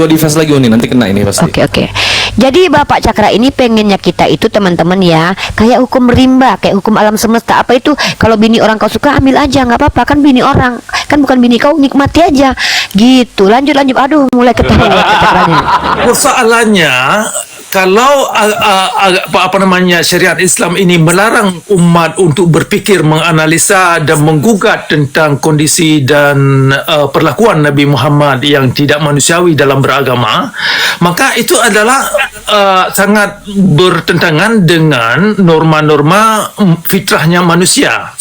device lagi Uni, nanti kena ini pasti. Oke. Jadi Bapak Cakra ini pengennya kita itu teman-teman ya, kayak hukum rimba, kayak hukum alam semesta. Apa itu? Kalau bini orang kau suka ambil aja, nggak apa-apa, kan bini orang, kan bukan bini kau, nikmati aja. Gitu. Lanjut. Aduh, mulai ketahuan Bapak Cakra ini. Persoalannya kalau syariat Islam ini melarang umat untuk berfikir, menganalisa dan menggugat tentang kondisi dan perlakuan Nabi Muhammad yang tidak manusiawi dalam beragama, maka itu adalah sangat bertentangan dengan norma-norma fitrahnya manusia.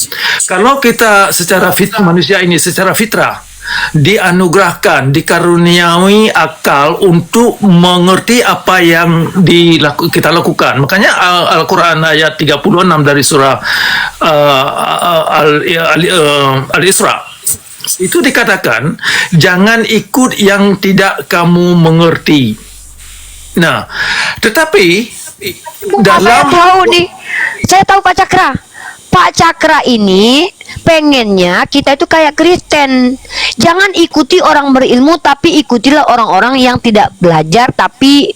Kalau kita secara manusia ini secara fitrah dianugerahkan, dikaruniai akal untuk mengerti apa yang kita lakukan. Makanya Al-Quran ayat 36 dari surah Al-Isra itu dikatakan, jangan ikut yang tidak kamu mengerti. Nah, tetapi Saya tahu nih, saya tahu Pak Cakra. Pak Cakra ini pengennya kita itu kayak Kristen. Jangan ikuti orang berilmu, tapi ikutilah orang-orang yang tidak belajar tapi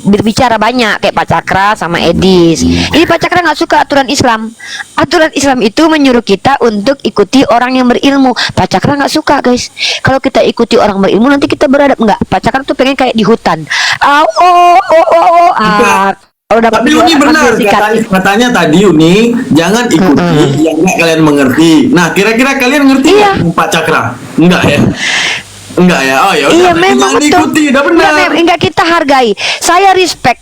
berbicara banyak, kayak Pak Cakra sama Edis. Ini Pak Cakra nggak suka aturan Islam. Aturan Islam itu menyuruh kita untuk ikuti orang yang berilmu. Pak Cakra nggak suka guys. Kalau kita ikuti orang berilmu nanti kita beradab. Nggak. Pak Cakra tuh pengen kayak di hutan. Tapi Uni benar katanya tadi Uni jangan ikuti yang nggak kalian mengerti. Nah, kira-kira kalian ngerti nggak Pak Cakra? Enggak ya? Enggak ya? Oh ya udah. Iya memang betul. Ikuti, udah benar. Enggak, kita hargai. Saya respect.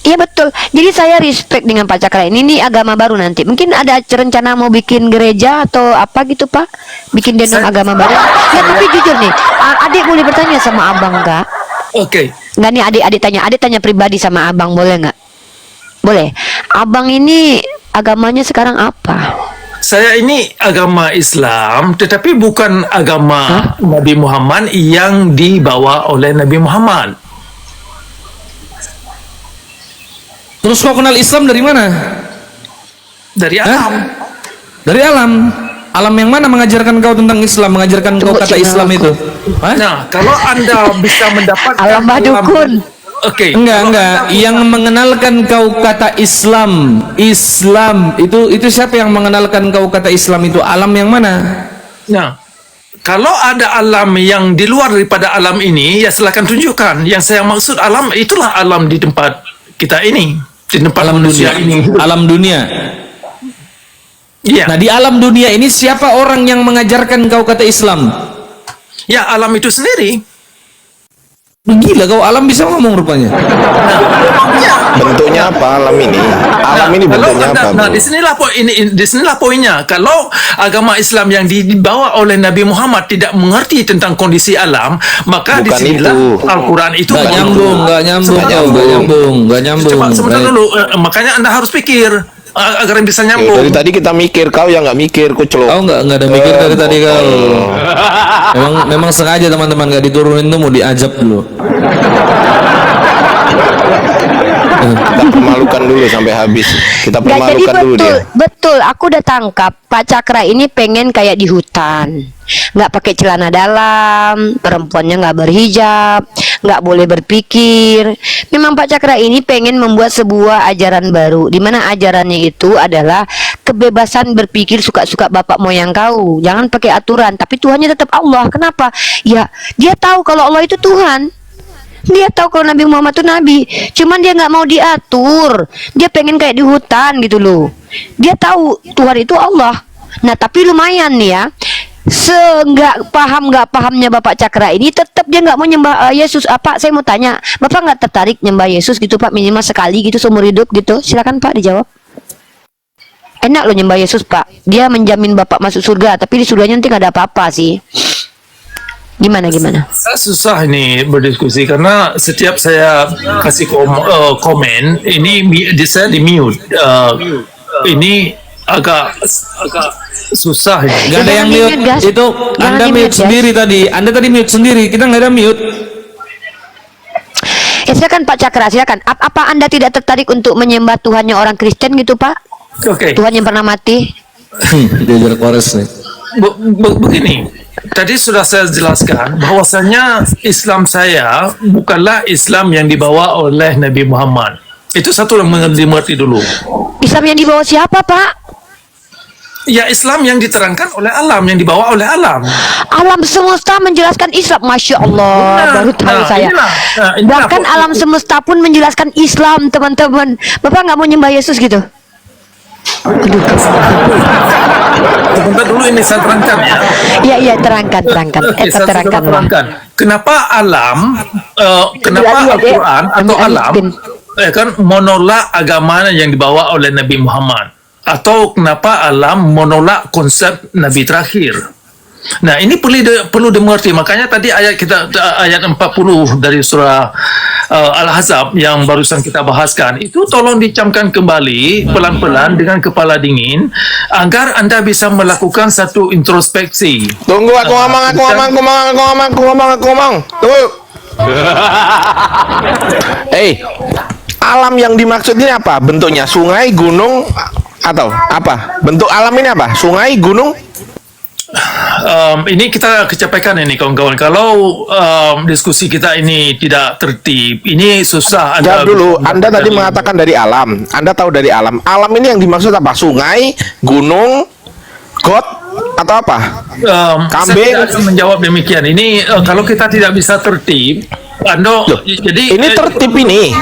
Iya betul. Jadi saya respect dengan Pak Cakra ini. Ini agama baru nanti. Mungkin ada rencana mau bikin gereja atau apa gitu Pak? Bikin denong agama baru. Ya tapi jujur nih, adik boleh bertanya sama abang nggak? Oke. Nggak nih adik tanya pribadi sama abang, boleh nggak? Boleh. Abang ini agamanya sekarang apa? Saya ini agama Islam, tetapi bukan agama Nabi Muhammad yang dibawa oleh Nabi Muhammad. Terus kau kenal Islam dari mana? Dari alam. Dari alam. Alam yang mana mengajarkan kau tentang Islam, mengajarkan kau kata Islam itu? Nah, kalau Anda bisa mendapatkan alam badukun. Oke. Enggak. Yang mengenalkan kau kata Islam itu siapa yang mengenalkan kau kata Islam itu? Alam yang mana? Nah, kalau ada alam yang di luar daripada alam ini, ya silakan tunjukkan. Yang saya maksud alam itulah alam di tempat kita ini, di tempat alam manusia dunia. ini. Alam dunia. Iya. Nah, di alam dunia ini siapa orang yang mengajarkan kau kata Islam? Ya, alam itu sendiri. Gila kau, alam bisa ngomong rupanya. Bentuknya apa alam ini? Alam ini bentuknya apa? Nah, disinilah poinnya. Kalau agama Islam yang dibawa oleh Nabi Muhammad tidak mengerti tentang kondisi alam, maka disinilah Al-Quran itu nggak nyambung. Coba sebentar dulu. Makanya Anda harus pikir agar bisa nyambung. Dari tadi kita mikir, kau yang nggak mikir, kuclok. Kau nggak ada mikir dari tadi kau. Memang sengaja teman-teman nggak diturunin tuh mau diajab dulu. Kita permalukan dulu sampai habis. Kita permalukan dulu dia. Betul betul, aku udah tangkap. Pak Cakra ini pengen kayak di hutan, nggak pakai celana dalam, perempuannya nggak berhijab, nggak boleh berpikir. Memang Pak Cakra ini pengen membuat sebuah ajaran baru, di mana ajarannya itu adalah kebebasan berpikir suka-suka bapak moyang kau. Jangan pakai aturan, tapi Tuhannya tetap Allah. Kenapa? Ya, dia tahu kalau Allah itu Tuhan. Dia tahu kalau Nabi Muhammad itu Nabi, cuman dia nggak mau diatur. Dia pengen kayak di hutan gitu loh. Dia tahu Tuhan itu Allah. Nah, tapi lumayan nih ya. Nggak pahamnya Bapak Cakra ini, tetap dia nggak mau nyembah Yesus. Apa? Saya mau tanya, Bapak nggak tertarik nyembah Yesus gitu Pak, minimal sekali gitu seumur hidup gitu? Silakan Pak dijawab. Enak loh nyembah Yesus Pak. Dia menjamin Bapak masuk surga, tapi di surganya nanti nggak ada apa-apa sih. Gimana? Saya susah ini berdiskusi karena setiap saya kasih komen ini saya di mute. Ini agak susah ini. Gak ada yang mute, Gas. itu Jangan Anda di-mute, mute sendiri tadi. Anda tadi mute sendiri, kita nggak ada mute. Silakan Pak Cakra, silakan. Apa Anda tidak tertarik untuk menyembah Tuhannya orang Kristen gitu Pak? Oke. Tuhan yang pernah mati? Diajar kores nih. Begini. Tadi sudah saya jelaskan bahwasanya Islam saya bukanlah Islam yang dibawa oleh Nabi Muhammad. Itu satu yang dimengerti dulu. Islam yang dibawa siapa Pak? Ya, Islam yang diterangkan oleh alam, yang dibawa oleh alam. Alam semesta menjelaskan Islam. Masya Allah, baru tahu saya. inilah Bahkan alam semesta pun menjelaskan Islam, teman-teman. Bapak nggak mau nyembah Yesus gitu? Sebentar dulu ini saya terangkan ya. Iya, terangkan. Oke, saya Terangkan. terangkan. Kenapa alam, kenapa Al-Quran atau alam kan menolak agama yang dibawa oleh Nabi Muhammad? Atau kenapa alam menolak konsep Nabi terakhir? Nah, ini perlu dimengerti. Makanya tadi ayat 40 dari surah Al-Ahzab yang barusan kita bahaskan, itu tolong dicamkan kembali pelan-pelan dengan kepala dingin agar Anda bisa melakukan satu introspeksi. Tunggu, aku ngomong. Tunggu. Alam yang dimaksud ini apa? Bentuknya sungai, gunung, atau apa? Bentuk alam ini apa? Sungai, gunung? Ini kita kecapekan ini kawan-kawan. Kalau diskusi kita ini tidak tertib, ini susah. Jawab dulu. Anda tadi mengatakan dari alam. Anda tahu dari alam. Alam ini yang dimaksud apa? Sungai, gunung, got, atau apa? Kambing? Saya tidak akan menjawab demikian. Ini kalau kita tidak bisa tertib, jadi ini tertib ini.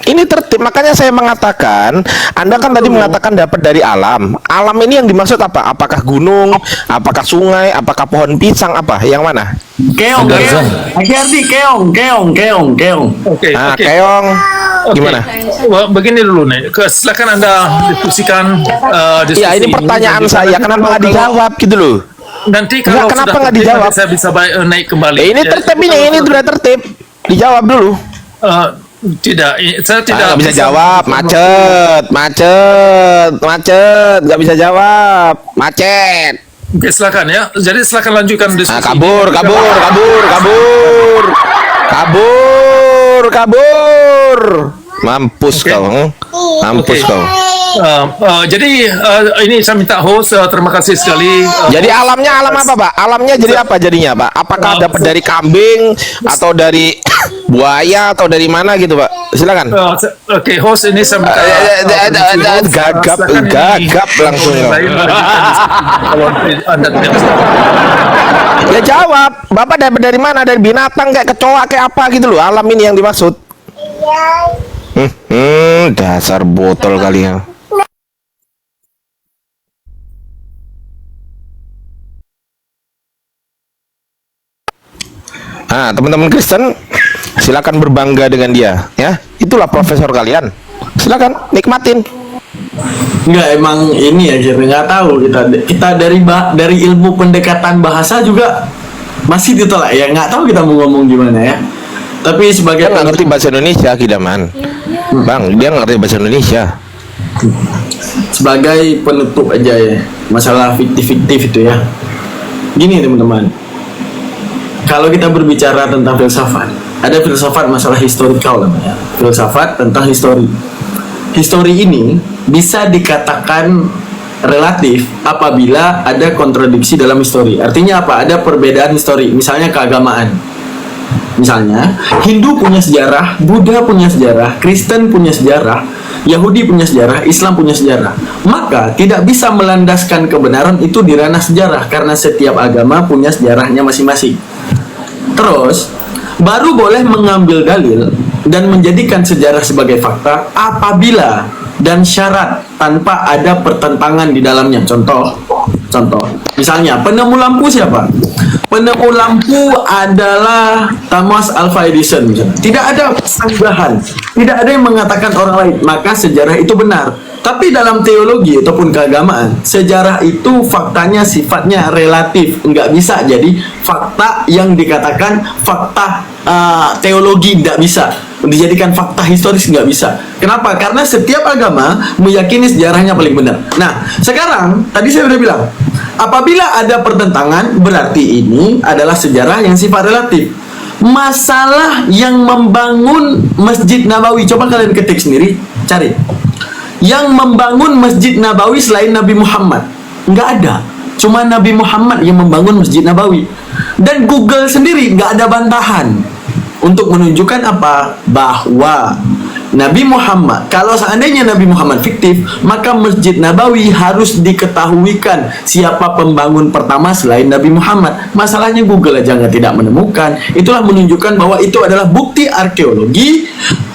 Ini tertib. Makanya saya mengatakan, Anda kan tadi mengatakan dapat dari alam. Alam ini yang dimaksud apa? Apakah gunung? Apakah sungai? Apakah pohon pisang? Apa? Yang mana? Keong. Akhirnya keong. Oke. Keong. Gimana? Begini dulu nih. Silakan Anda diskusikan. Ya, ini pertanyaan saya. Kenapa nggak dijawab gitu loh? Nanti kalau kenapa sudah nggak tertib, dijawab? nanti saya bisa naik kembali. Ini tertib ini sudah tertib. Dijawab dulu. Tidak, saya tidak nggak bisa jawab. Macet. Nggak bisa jawab. Macet. Oke, silakan ya. Jadi silakan lanjutkan diskusi. Kabur. Mampus kau. Jadi ini saya minta host, terima kasih sekali. Jadi alamnya alam apa, Pak? Alamnya jadi apa jadinya, Pak? Apakah dapat dari kambing atau dari buaya atau dari mana gitu, Pak? Silakan. Oke, host ini saya minta gagap langsung. Kalau Anda tidak bisa. Ya jawab. Bapak dapat dari mana? Dari binatang kayak kecoa kayak apa gitu loh. Alam ini yang dimaksud. Dasar botol kalian. Teman-teman Kristen, silakan berbangga dengan dia, ya. Itulah profesor kalian. Silakan nikmatin. Enggak, emang ini akhirnya nggak tahu kita dari ilmu pendekatan bahasa juga masih ditolak ya, nggak tahu kita mau ngomong gimana ya. Tapi sebagai nggak ngerti bahasa Indonesia, Kidaman. Bang, dia ngerti bahasa Indonesia. Sebagai penutup aja ya, masalah fiktif itu ya. Gini teman-teman, kalau kita berbicara tentang filsafat, ada filsafat masalah historical namanya. Filsafat tentang histori. Histori ini bisa dikatakan relatif apabila ada kontradiksi dalam histori. Artinya apa? Ada perbedaan histori, misalnya keagamaan. Misalnya, Hindu punya sejarah, Buddha punya sejarah, Kristen punya sejarah, Yahudi punya sejarah, Islam punya sejarah. Maka tidak bisa melandaskan kebenaran itu di ranah sejarah karena setiap agama punya sejarahnya masing-masing. Terus, baru boleh mengambil dalil dan menjadikan sejarah sebagai fakta apabila dan syarat tanpa ada pertentangan di dalamnya. Contoh, misalnya penemu lampu siapa? Penemu lampu adalah Thomas Alva Edison misalnya. Tidak ada sanggahan, tidak ada yang mengatakan orang lain, maka sejarah itu benar. Tapi dalam teologi ataupun keagamaan, sejarah itu faktanya sifatnya relatif, nggak bisa jadi fakta yang dikatakan fakta teologi, nggak bisa dijadikan fakta historis, nggak bisa. Kenapa? Karena setiap agama meyakini sejarahnya paling benar. Nah, sekarang tadi saya sudah bilang, apabila ada pertentangan berarti ini adalah sejarah yang sifat relatif. Masalah yang membangun Masjid Nabawi, coba kalian ketik sendiri, cari. Yang membangun Masjid Nabawi selain Nabi Muhammad, nggak ada. Cuma Nabi Muhammad yang membangun Masjid Nabawi. Dan Google sendiri nggak ada bantahan untuk menunjukkan apa? Bahwa Nabi Muhammad, kalau seandainya Nabi Muhammad fiktif, maka Masjid Nabawi harus diketahuikan siapa pembangun pertama selain Nabi Muhammad. Masalahnya Google aja tidak menemukan. Itulah menunjukkan bahwa itu adalah bukti arkeologi,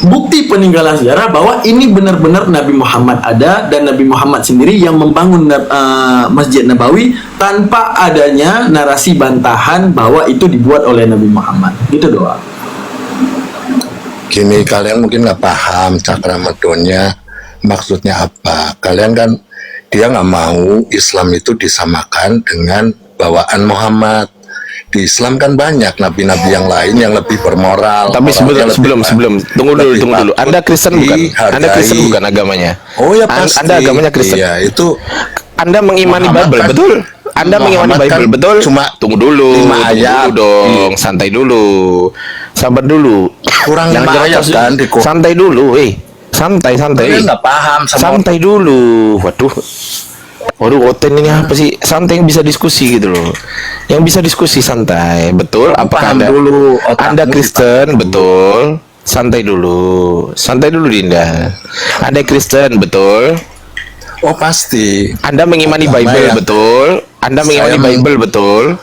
bukti peninggalan sejarah bahwa ini benar-benar Nabi Muhammad ada, dan Nabi Muhammad sendiri yang membangun Masjid Nabawi tanpa adanya narasi bantahan bahwa itu dibuat oleh Nabi Muhammad. Gitu doang. Gini, kalian mungkin nggak paham Cakramedonnya maksudnya apa. Kalian kan, dia nggak mau Islam itu disamakan dengan bawaan Muhammad. Di Islam kan banyak nabi-nabi yang lain yang lebih bermoral. Tapi sebelum tunggu dulu. Anda Kristen bukan? Anda Kristen bukan agamanya? Oh ya pasti. Anda agamanya Kristen. Iya, itu. Anda mengimani Muhammad Bible, kan, betul? Anda mengimani Bible, kan betul? Cuma tunggu dulu ayat dong, santai dulu, sabar dulu. Kurang 5 ayat kan di Quran. Santai dulu, santai. Kalian nggak paham sama Santai dulu. Waduh, konten ini apa sih? Santai, yang bisa diskusi gitu loh. Yang bisa diskusi santai, betul? Apakah Anda Kristen, betul? Santai dulu Dinda. Anda Kristen, betul? Oh pasti. Anda mengimani Bible, betul? Anda mengimani Bible, betul?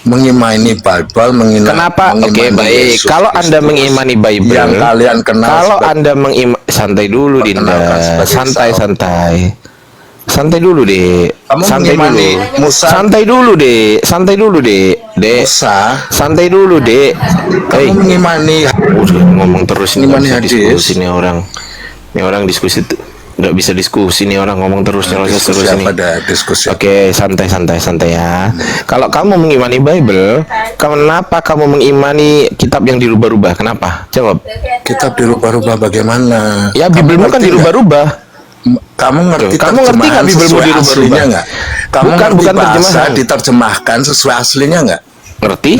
Mengimani Bible, Kenapa? Oke, baik. Yesus kalau Kristus Anda mengimani Bible, yang kalian kenal, kalau Anda santai dulu, Dinda. Santai dulu, Dek. Santai dulu. Musa. Santai dulu, Dek. Musa. Santai dulu, Dek. Kamu mengimani. Udah ngomong terus ini, Mengimani nggak bisa hadis. diskusi nih orang. Ini orang diskusi tuh. Nggak bisa diskusi nih orang, ngomong terus ini. Diskusi. Oke, santai ya. Kalau kamu mengimani Bible, kenapa kamu mengimani kitab yang dirubah-rubah? Kenapa? Jawab. Kitab dirubah-rubah bagaimana? Ya, Biblemu kan dirubah-rubah. Kamu ngerti nggak Biblemu dirubah-rubah? Kamu bukan bahasa terjemahan. diterjemahkan sesuai aslinya nggak? Ngerti?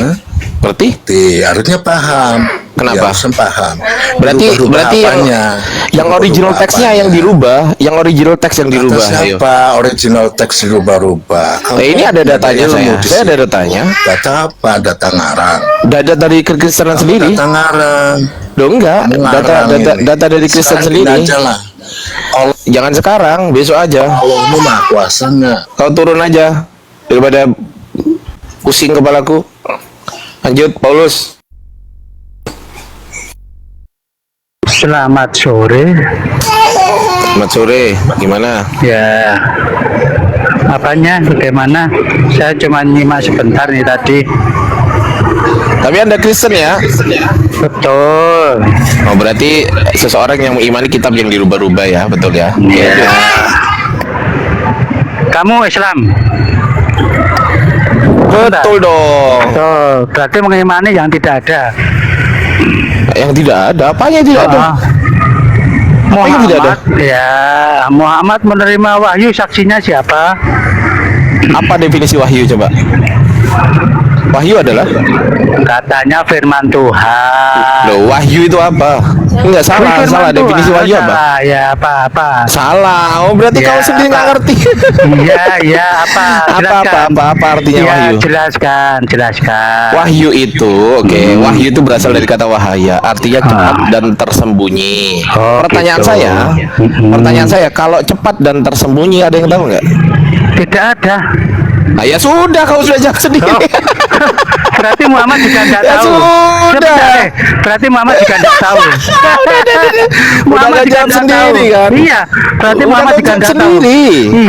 Harusnya paham. Kenapa? Ya, harusnya paham. Berarti yang original teksnya yang dirubah, yang original teks yang dirubah. Siapa original teks dirubah-rubah? Ini ada datanya saya ada datanya. Data apa? Data ngarang. Data dari Kristen sendiri. Data ngarang. Loh enggak, data dari Kristen sendiri. Jangan sekarang, besok aja. Allahmu Maha Kuasa nggak? Kau turun aja daripada pusing kepalaku. Lanjut, Paulus. Selamat sore. Selamat sore. Gimana? Ya, apanya? Bagaimana? Saya cuma nyimak sebentar nih tadi. Tapi Anda Kristen ya? Betul. Oh, berarti seseorang yang mengimani kitab yang dirubah-rubah ya, betul ya? Iya. Kamu Islam? Betul dong. Betul. Berarti mengimani yang tidak ada. Yang tidak ada? Apanya yang tidak ada? Muhammad, ya, Muhammad menerima wahyu, saksinya siapa? Apa definisi wahyu coba? Wahyu adalah? Katanya firman Tuhan. Loh, wahyu itu apa? Enggak salah, salah definisi wahyu apa? Salah, ya apa? Salah. Oh, berarti Ya, kau sendiri nggak apa? ngerti. Iya, apa? Jelaskan. Apa artinya Ya, wahyu? jelaskan. Wahyu itu, wahyu itu berasal dari kata wahaya, artinya cepat dan tersembunyi. Oh, Pertanyaan saya, kalau cepat dan tersembunyi ada yang tahu nggak? Tidak ada. Nah, ya sudah, kau sudah jawab sendiri. Oh. Berarti Muhammad juga tidak Ya tahu. sudah. Sebentar, berarti Muhammad juga tidak tahu. Udah kau jawab sendiri kan? Iya, berarti Udah Muhammad kau juga jawab tidak tahu. sendiri.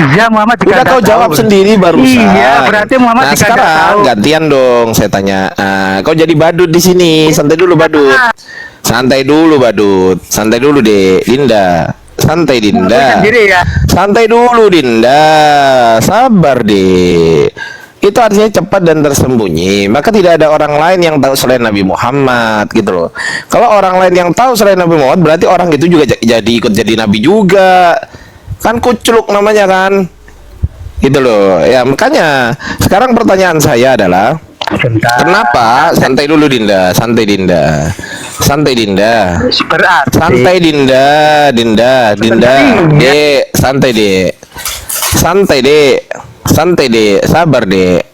Iya, Muhammad juga Udah tidak kau tahu. jawab sendiri barusan. Iya, berarti Muhammad Nah, juga tidak sekarang tahu. gantian dong, saya tanya. Kau jadi badut di sini. Santai dulu badut. Santai dulu badut. Santai dulu deh, Dinda. Santai Dinda. Sendiri ya. Santai dulu Dinda. Sabar deh. Itu artinya cepat dan tersembunyi. Maka tidak ada orang lain yang tahu selain Nabi Muhammad gitu loh. Kalau orang lain yang tahu selain Nabi Muhammad, berarti orang itu juga jadi ikut jadi nabi juga. Kan kucluk namanya kan. Gitu loh. Ya makanya sekarang pertanyaan saya adalah kenapa santai dulu Dinda, santai Dinda. Santai Dinda. Berarti Santai Dinda, Dek, santai Dek. Santai Dek. Santai Dek, sabar Dek.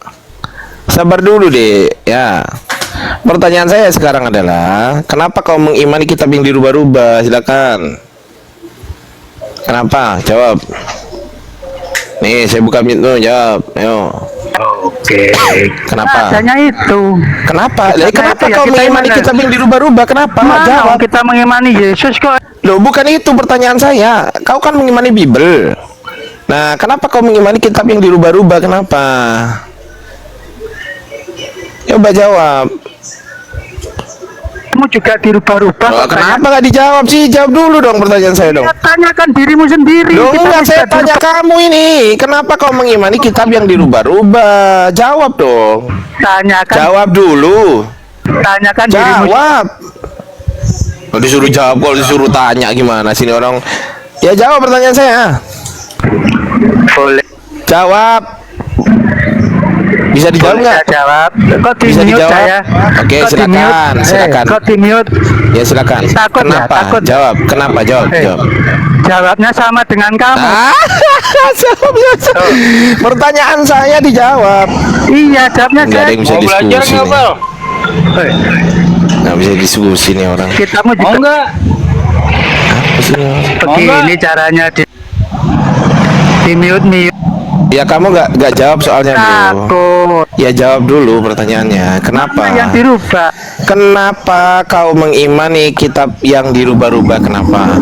Sabar dulu Dek, ya. Pertanyaan saya sekarang adalah, kenapa kau mengimani kitab yang dirubah-rubah? Silakan. Kenapa? Jawab. Nih, saya buka pintu, jawab. Ayo. Oke. Kenapa? Adanya itu. Kenapa? Kita Kenapa itu ya, kau kita mengimani iman. kitab yang dirubah-rubah? Kenapa? Mana Jawab. kita mengimani Yesus kok? Loh, bukan itu pertanyaan saya. Kau kan mengimani Bible. Nah, kenapa kau mengimani kitab yang dirubah-rubah? Kenapa? Coba jawab. Kamu juga dirubah-rubah. Oh, kenapa nggak dijawab sih? Jawab dulu dong pertanyaan saya dong. Ya, tanyakan dirimu sendiri. Loh, Kita enggak, bisa saya tanya kamu ini. Kenapa kau mengimani kitab yang dirubah-rubah? Jawab dong. Tanyakan. Jawab dulu. Tanyakan dirimu. Jawab. Kalau disuruh jawab, kalau disuruh tanya gimana sini orang? Ya jawab pertanyaan saya. Boleh. Jawab. Bisa dijawab Boleh nggak? saya jawab. Kok di Bisa mute dijawab? saya? Oke, Kok di silakan, mute? silakan. Kok di mute? Ya silakan. Takut ya, Kenapa? takut. Jawab. Kenapa? Jawab. Eh, Jawab. Jawabnya sama dengan kamu. Jawab. Pertanyaan saya dijawab. Iya, jawabnya Nggak ada yang bisa diskusi nih. Nggak bisa diskusi nih orang. Kitamu juga. enggak? Apa sih ini orang? Begini caranya di mute. Ya kamu nggak jawab soalnya bro. Takut. Ya jawab dulu pertanyaannya. Kenapa? Yang dirubah. Kenapa kau mengimani kitab yang dirubah-rubah? Kenapa?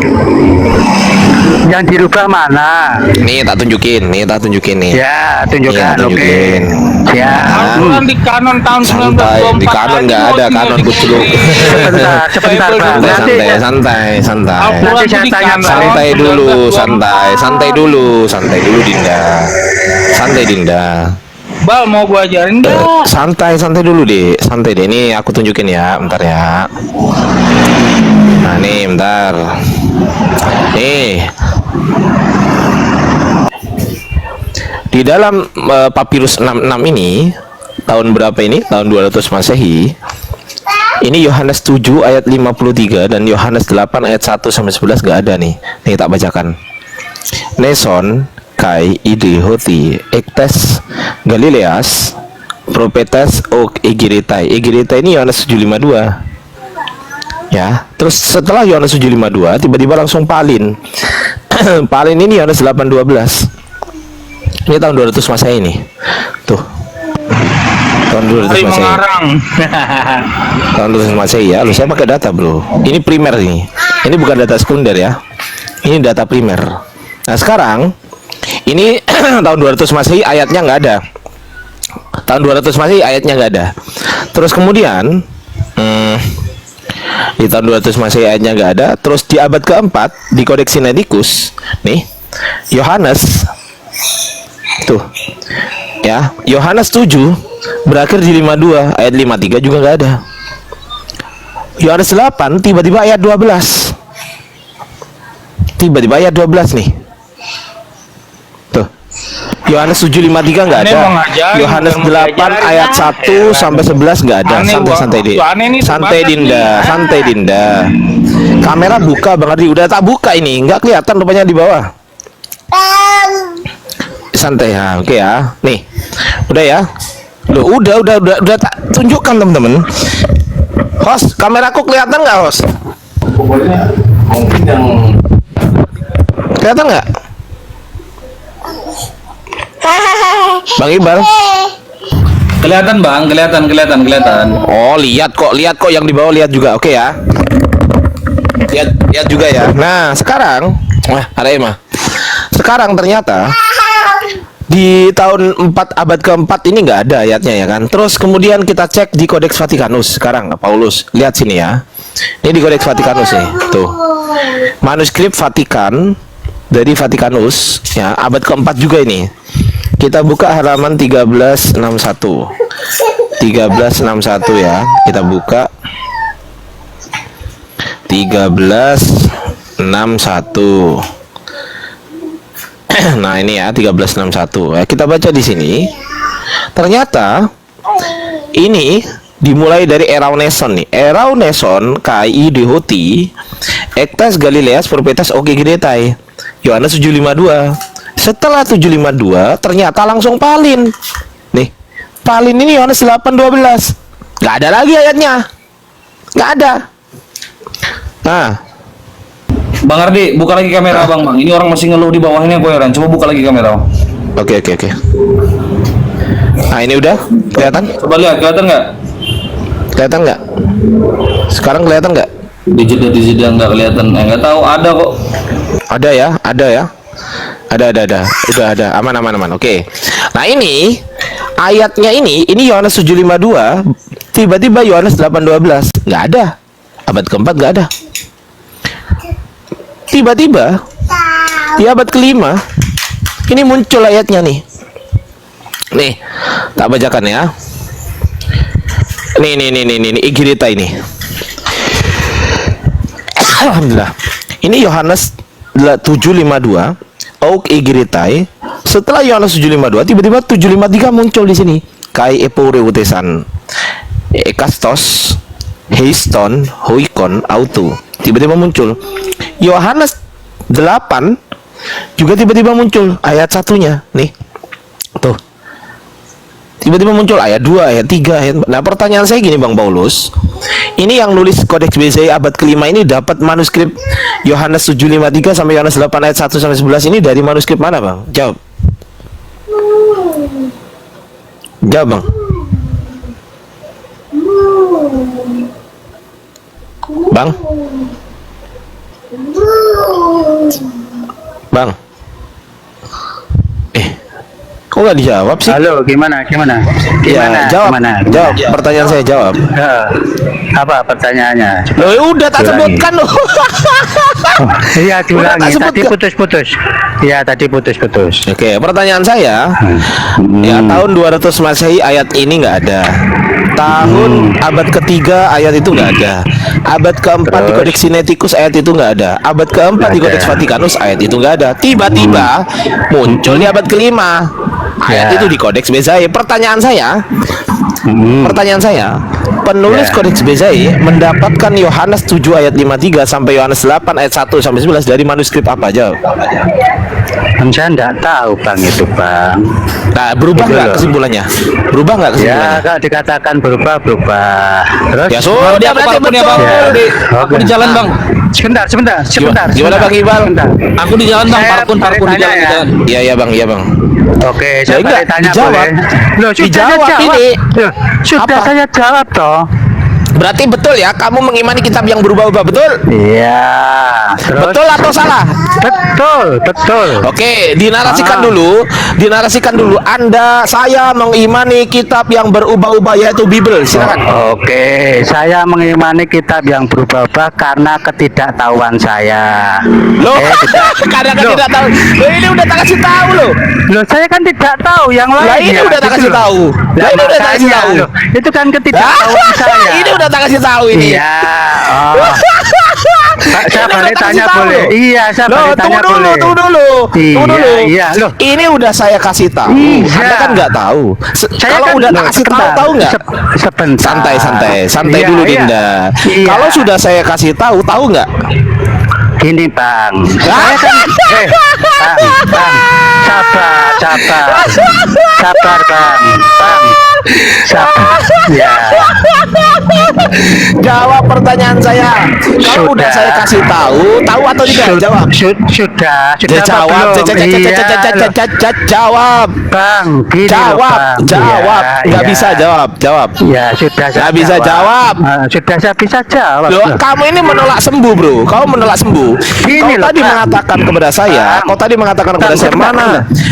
Yang dirubah mana? Nih tak tunjukin. Nih tak tunjukin nih. Ya, tunjukkan. Iya, tunjukin. Oke. Ya. Aturan di kanon tahun Santai. 1924 Di kanon nggak ada kanon kucluk. Sebentar, Pak. Nanti Santai. nanti saya tanya balik. Santai dulu, santai dulu Dinda. Santai Dinda. Bal mau gua ajarin enggak? Santai dulu deh, santai deh. Ini aku tunjukin ya, bentar ya. Nah nih, bentar. Nih, di dalam Papirus 66 ini, tahun berapa ini? Tahun 200 Masehi. Ini Yohanes 7 ayat 53 dan Yohanes 8 ayat 1 sampai 11 gak ada nih. Nih tak bacakan. Neson kai ide hoti ektes Galileas propetes ok egiritai. Egiritai ini Yohanes 7:52. Ya, terus setelah Yohanes 7:52 tiba-tiba langsung palin. Palin ini Yohanes 8:12. Ini tahun 200 Masehi ini. Tuh. Tahun 200 Hari Masehi. mengarang. Tahun 200 Masehi ya. Lu saya pakai data, Bro. Ini primer ini. Ini bukan data sekunder ya. Ini data primer. Nah, sekarang ini tahun 200 Masehi ayatnya nggak ada. Tahun 200 Masehi ayatnya nggak ada. Terus kemudian di tahun 200 Masehi ayatnya nggak ada. Terus di abad keempat di Kodeks Sinaiticus nih Yohanes tuh ya, Yohanes 7 berakhir di 52, ayat 53 juga nggak ada. Yohanes 8 tiba-tiba ayat 12. Tiba-tiba ayat 12 nih. Tuh. Yohanes 7:53 nggak Aneh ada. mau ngajari, Yohanes bukan mau 8 diajarin. ayat 1 sampai 11 nggak ada. Aneh, Santai Bang. Aneh nih, santai banget Dinda, nih. santai Dinda. Kamera buka Bang Ardi, udah tak buka ini, nggak kelihatan rupanya di bawah. Santai ya, oke ya. Nih, udah ya. Loh, udah tak tunjukkan teman-teman. Host, kameraku kelihatan nggak host? Pokoknya mungkin yang Kelihatan nggak? Bang Iqbal? Kelihatan bang, kelihatan. Oh, lihat kok yang di bawah, lihat juga. Oke ya. Lihat juga ya. Nah, sekarang ada Emma. Sekarang ternyata di tahun 4 abad keempat ini nggak ada ayatnya ya kan. Terus kemudian kita cek di Codex Vaticanus sekarang, Paulus. Lihat sini ya. Ini di Codex Vaticanus nih. Tuh. Manuskrip Vatikan dari Vaticanus ya, abad keempat juga ini. Kita buka halaman 1361. 1361 ya. Kita buka 1361. Nah, ini ya 1361. Kita baca di sini. Ternyata ini dimulai dari Erauneson nih. Erauneson kai dehoti Ectas Galileas Profetas Okegedetai. Yohanes 7:52. Setelah 7:52 ternyata langsung palin. Nih, palin ini Yohanes 8:12. Nggak ada lagi ayatnya. Nggak ada. Nah, Bang Ardi, buka lagi kamera bang. Ini orang masih ngeluh di bawah ini, aku heran. Coba buka lagi kamera. Oke. Nah, ini udah kelihatan? Coba lihat, kelihatan nggak? Kelihatan nggak? Sekarang kelihatan nggak? Di jeda nggak kelihatan. Nggak tahu, ada kok. Ada ya. Udah ada. Aman. Oke. Nah, ini ayatnya ini Yohanes 7:52, tiba-tiba Yohanes 8:12. Nggak ada. Abad keempat nggak ada. Tiba-tiba di abad kelima ini muncul ayatnya nih. Nih, tak bacakan ya. Nih, Igirita ini. Alhamdulillah. Ini Yohanes 7:52, Auk Igiritai. Setelah Yohanes 7:52, tiba-tiba 7:53 muncul di sini. Kai epureutesan. Ekastos, Heiston, Hoikon, Autu. Tiba-tiba muncul. Yohanes 8 juga tiba-tiba muncul ayat satunya. Nih. Tuh. Tiba-tiba muncul ayat 2, ayat 3, ayat. Nah, pertanyaan saya gini Bang Paulus. Ini yang nulis Codex Bezae abad kelima ini dapat manuskrip Yohanes 7:53 sampai Yohanes 8 ayat 1 sampai 11 ini dari manuskrip mana, Bang? Jawab. Jawab, Bang. Bang. Bang. Kok nggak dijawab sih? Halo, gimana? Ya, jawab. Jawab. Pertanyaan saya jawab. Apa pertanyaannya? Loh, ya udah tak sebutkan loh. Iya, diulangi. Udah tak Tadi sebutkan. putus-putus. Iya, tadi putus-putus. Oke, pertanyaan saya, ya tahun 200 Masehi ayat ini nggak ada. Tahun abad ketiga ayat itu nggak ada. Abad keempat di Codex Sinaiticus ayat itu nggak ada. Abad keempat di Codex Vaticanus ayat itu nggak ada. Tiba-tiba muncul di abad kelima. Ayat itu di Codex Bezae. Pertanyaan saya, penulis Codex Bezae mendapatkan Yohanes 7 ayat 53 sampai Yohanes 8 ayat 1 sampai 11 dari manuskrip apa aja? Saya enggak tahu Bang itu Bang. Nah, berubah Gitu nggak loh. kesimpulannya? Berubah nggak kesimpulannya? Ya, kalau dikatakan berubah. Terus? Ya sudah, berarti betul. Aku di jalan bang. Sebentar. Gimana Bang Iqbal? Aku di jalan bang. Saya Parkun balik di tanya jalan. ya. Iya bang. Oke, Ya, saya enggak, balik tanya dijawab. boleh? Loh, sudah Dijawab saya jawab. ini. Loh, sudah Apa? saya jawab toh. Berarti betul ya, kamu mengimani kitab yang berubah-ubah, betul? Iya. Terus? Betul atau salah? Betul. Oke, dinarasikan dulu. Saya mengimani kitab yang berubah-ubah yaitu Bible. Silakan. Oke, saya mengimani kitab yang berubah-ubah karena ketidaktahuan saya. Loh, tidak. karena tidak tahu. Loh, ini udah tak kasih tahu loh. Loh, saya kan tidak tahu yang lain. Lah ini ya, udah tak gitu kasih loh. tahu. Lah, Lah ini udah tak kasih makanya, tahu. loh, itu kan ketidaktahuan saya. Ini udah tak kasih tahu ini. Iya. Oh. Saya balik kasih tanya tahu boleh. loh. Iya, saya Loh, balik tanya boleh. tunggu dulu. Iya, loh. Ini udah saya kasih tahu. Iya. Anda kan nggak tahu. Saya Kalau kan udah loh, kasih tahu, sebentar. tahu nggak? Sebentar. Santai Iya, dulu iya. Dinda. Iya. Kalau sudah saya kasih tahu nggak? Gini bang, saya kan, bang, sabar bang, sabar, ya. Jawab pertanyaan saya. Kalau udah saya kasih tahu atau tidak? Jawab. Sudah Jawab. Jawab. Bang, gini loh, Bang. Jawab. Nggak bisa jawab. Ya sudah. Nggak bisa jawab. Sudah saya bisa jawab. Loh, kamu ini menolak sembuh, bro. Kamu menolak sembuh. Gini Kau loh, tadi Bang. mengatakan kepada saya. Kau tadi mengatakan kepada saya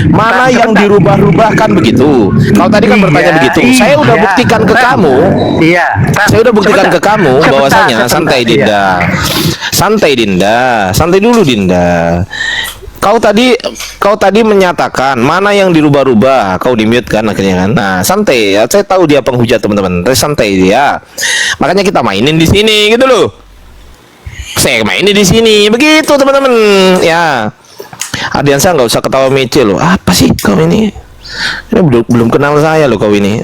mana yang dirubah-rubahkan begitu. Kau tadi kan bertanya begitu. Saya udah buktikan ke kamu. Iya. Saya udah buktikan ke kamu bahwasanya santai Dinda. Santai dulu Dinda. Kau tadi menyatakan mana yang dirubah-rubah. Kau di-mute kan akhirnya kan. Nah, santai ya. Saya tahu dia penghujat teman-teman. Santai dia. Makanya kita mainin di sini gitu loh. Saya mainin di sini. Begitu teman-teman. Ya. Ardiansa nggak usah ketawa mece loh. Apa sih kau ini? Ini belum kenal saya loh kau ini.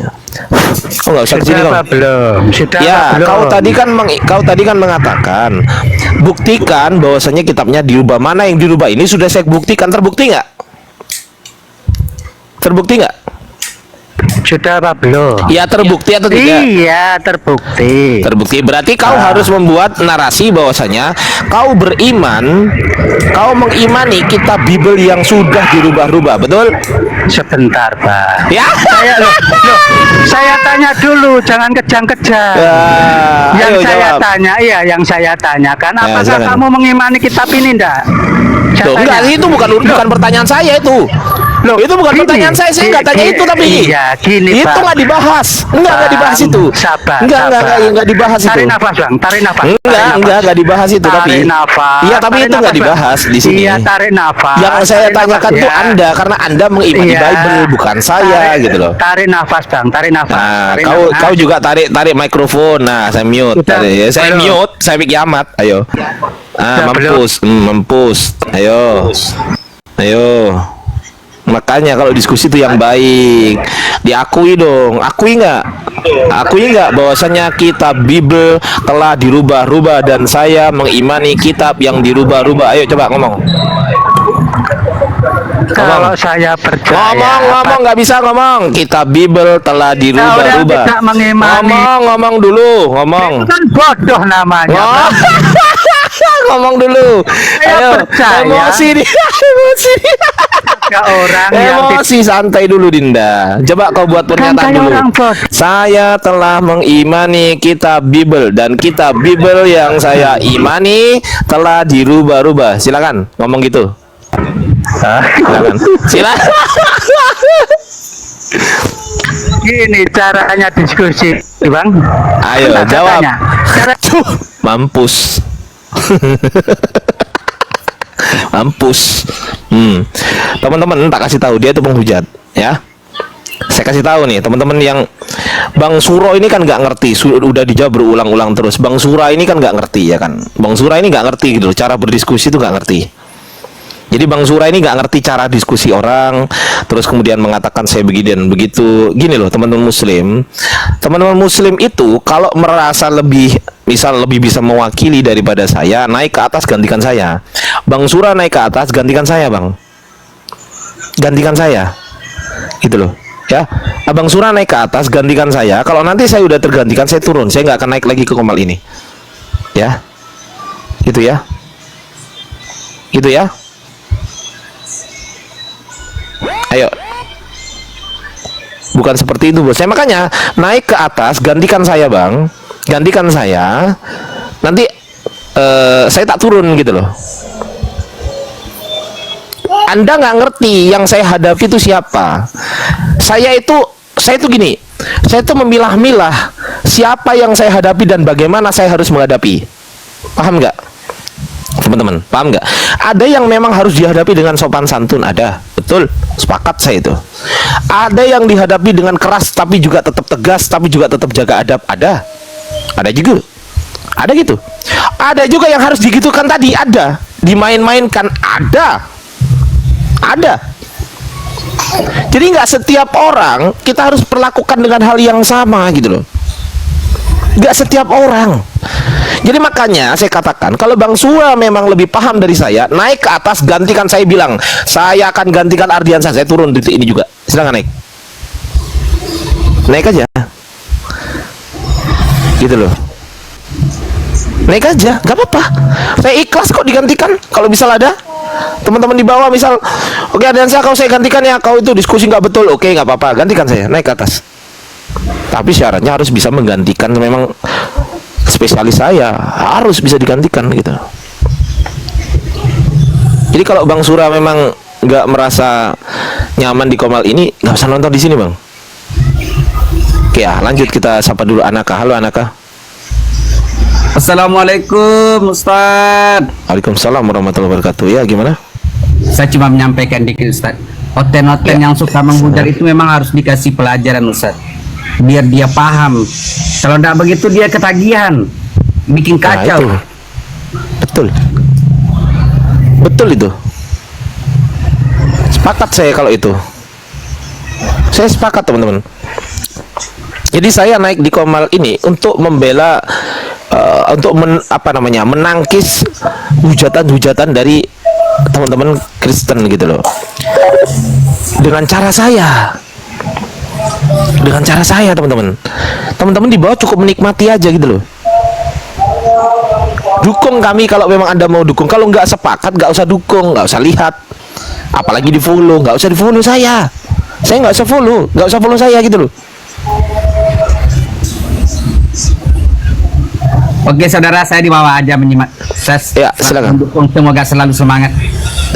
Kau nggak usah kesini kau. Ya, kau tadi kan mengatakan buktikan bahwasanya kitabnya dirubah. Mana yang dirubah? Ini sudah saya buktikan. Terbukti nggak? Terbukti nggak? Sudah apa belum? Ya terbukti atau tidak? Iya terbukti. Terbukti. Berarti kau harus membuat narasi bahwasanya kau beriman, kau mengimani kitab Bible yang sudah dirubah-rubah, betul? Sebentar, Pak. Ya. Saya tanya dulu, jangan kejang-kejang. Yang saya tanyakan, apakah silakan. kamu mengimani kitab ini enggak? Enggak, itu bukan pertanyaan saya itu. Loh, itu bukan pertanyaan saya nggak tanya itu tapi. Iya, gini, itu nggak dibahas. Enggak dibahas itu. Enggak dibahas itu. Tarik nafas, Bang. Tarik nafas. Enggak dibahas itu tapi. Iya, tapi itu nggak dibahas di sini. Iya, tarik nafas. Yang saya tanyakan itu Anda karena Anda mengimani Bible bukan saya gitu loh. Tarik nafas, Bang. Tarik nafas. Nah, kau juga tarik mikrofon. Nah, saya mute. Saya mute, saya pikir amat. Ayo. Mampus. Ayo. Makanya kalau diskusi itu yang baik, diakui dong. Akui nggak bahwasanya kitab Bible telah dirubah-rubah dan saya mengimani kitab yang dirubah-rubah. Ayo coba ngomong. Kalau saya percaya. Ngomong nggak bisa ngomong. Kitab Bible telah dirubah-rubah. Ngomong dulu. Itu kan bodoh namanya. Ngomong dulu. Ayo. Emosi nih. Emosi santai dulu Dinda. Coba kau buat pernyataan dulu. Saya telah mengimani kitab Bible dan kitab Bible yang saya imani telah dirubah-rubah. Silakan ngomong gitu. Silakan. Gini caranya diskusi, Bang. Ayo jawab. Mampus. Teman-teman tak kasih tahu dia itu penghujat ya. Saya kasih tahu nih teman-teman yang Bang Suro ini kan nggak ngerti, udah dijawab berulang-ulang terus. Bang Sura ini kan nggak ngerti ya kan. Bang Sura ini nggak ngerti gitu, cara berdiskusi itu nggak ngerti. Jadi Bang Sura ini nggak ngerti cara diskusi orang, terus kemudian mengatakan saya begini dan begitu. Gini loh teman-teman Muslim itu kalau merasa lebih bisa mewakili daripada saya, naik ke atas gantikan saya. Bang Sura naik ke atas gantikan saya, Bang. Gantikan saya. Gitu loh. Ya, Abang Sura naik ke atas gantikan saya. Kalau nanti saya udah tergantikan saya turun, saya nggak akan naik lagi ke komal ini. Ya. Gitu ya. Gitu ya. Ayo. Bukan seperti itu, Bos. Saya makanya naik ke atas gantikan saya, Bang. Gantikan saya. Nanti saya tak turun gitu loh. Anda nggak ngerti yang saya hadapi itu siapa. Saya itu gini. Saya itu memilah-milah siapa yang saya hadapi dan bagaimana saya harus menghadapi. Paham nggak? Teman-teman, paham nggak? Ada yang memang harus dihadapi dengan sopan santun, ada, betul, sepakat saya itu. Ada yang dihadapi dengan keras tapi juga tetap tegas, tapi juga tetap jaga adab, ada juga. Ada gitu. Ada juga yang harus digitukan tadi, ada. Dimain-mainkan, ada. Ada. Jadi nggak setiap orang kita harus perlakukan dengan hal yang sama gitu loh. Nggak setiap orang. Jadi makanya saya katakan, kalau Bang Sura memang lebih paham dari saya, naik ke atas, gantikan. Saya bilang, saya akan gantikan Ardiansa. Saya turun titik ini juga. Silakan naik. Naik aja. Gitu loh. Naik aja, gak apa-apa. Saya ikhlas kok digantikan. Kalau misal ada teman-teman di bawah misal, oke Ardiansa kau saya gantikan ya, kau itu diskusi nggak betul, oke nggak apa-apa, gantikan saya, naik ke atas. Tapi syaratnya harus bisa menggantikan, memang spesialis saya harus bisa digantikan gitu. Jadi kalau Bang Sura memang nggak merasa nyaman di Komal ini, nggak usah nonton di sini Bang. Oke ya, lanjut kita sapa dulu Anaka. Halo Anaka. Assalamualaikum Ustaz. Waalaikumsalam warahmatullahi wabarakatuh. Ya gimana? Saya cuma menyampaikan dikit Ustaz. Oten-oten yang suka menghujat itu memang harus dikasih pelajaran Ustaz, biar dia paham. Kalau tidak begitu dia ketagihan, bikin kacau. Nah, itu. Betul. Betul itu. Sepakat saya kalau itu. Saya sepakat teman-teman. Jadi saya naik di Komal ini untuk membela, untuk menangkis hujatan-hujatan dari teman-teman Kristen gitu loh. Dengan cara saya. Dengan cara saya teman-teman. Teman-teman di bawah cukup menikmati aja gitu loh. Dukung kami kalau memang Anda mau dukung. Kalau nggak sepakat nggak usah dukung, nggak usah lihat. Apalagi di follow, nggak usah di follow saya. Saya nggak usah follow, nggak usah follow saya gitu loh. Oke saudara, saya di bawah aja menyimak. Ya, silakan. Mendukung, semoga selalu semangat.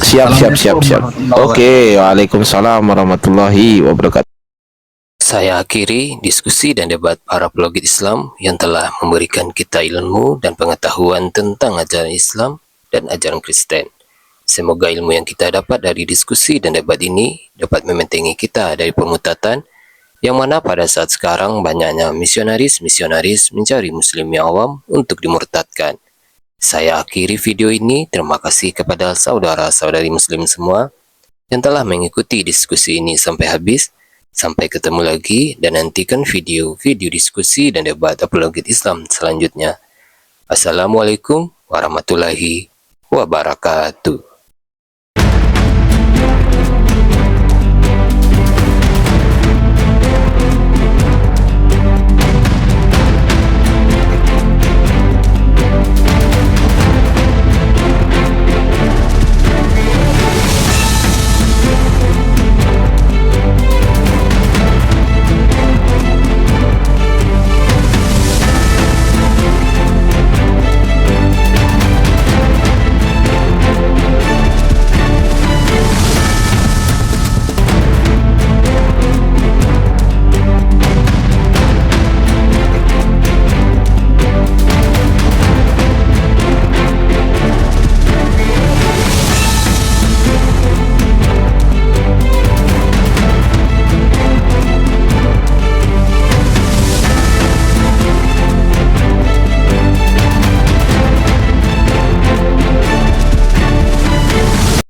Siap. Oke, waalaikumsalam warahmatullahi wabarakatuh. Saya akhiri diskusi dan debat para pelogit Islam yang telah memberikan kita ilmu dan pengetahuan tentang ajaran Islam dan ajaran Kristen. Semoga ilmu yang kita dapat dari diskusi dan debat ini dapat membentengi kita dari permutatan, yang mana pada saat sekarang banyaknya misionaris mencari muslim yang awam untuk dimurtadkan. Saya akhiri video ini. Terima kasih kepada saudara-saudari muslim semua yang telah mengikuti diskusi ini sampai habis. Sampai ketemu lagi dan nantikan video-video diskusi dan debat apologet Islam selanjutnya. Assalamualaikum warahmatullahi wabarakatuh.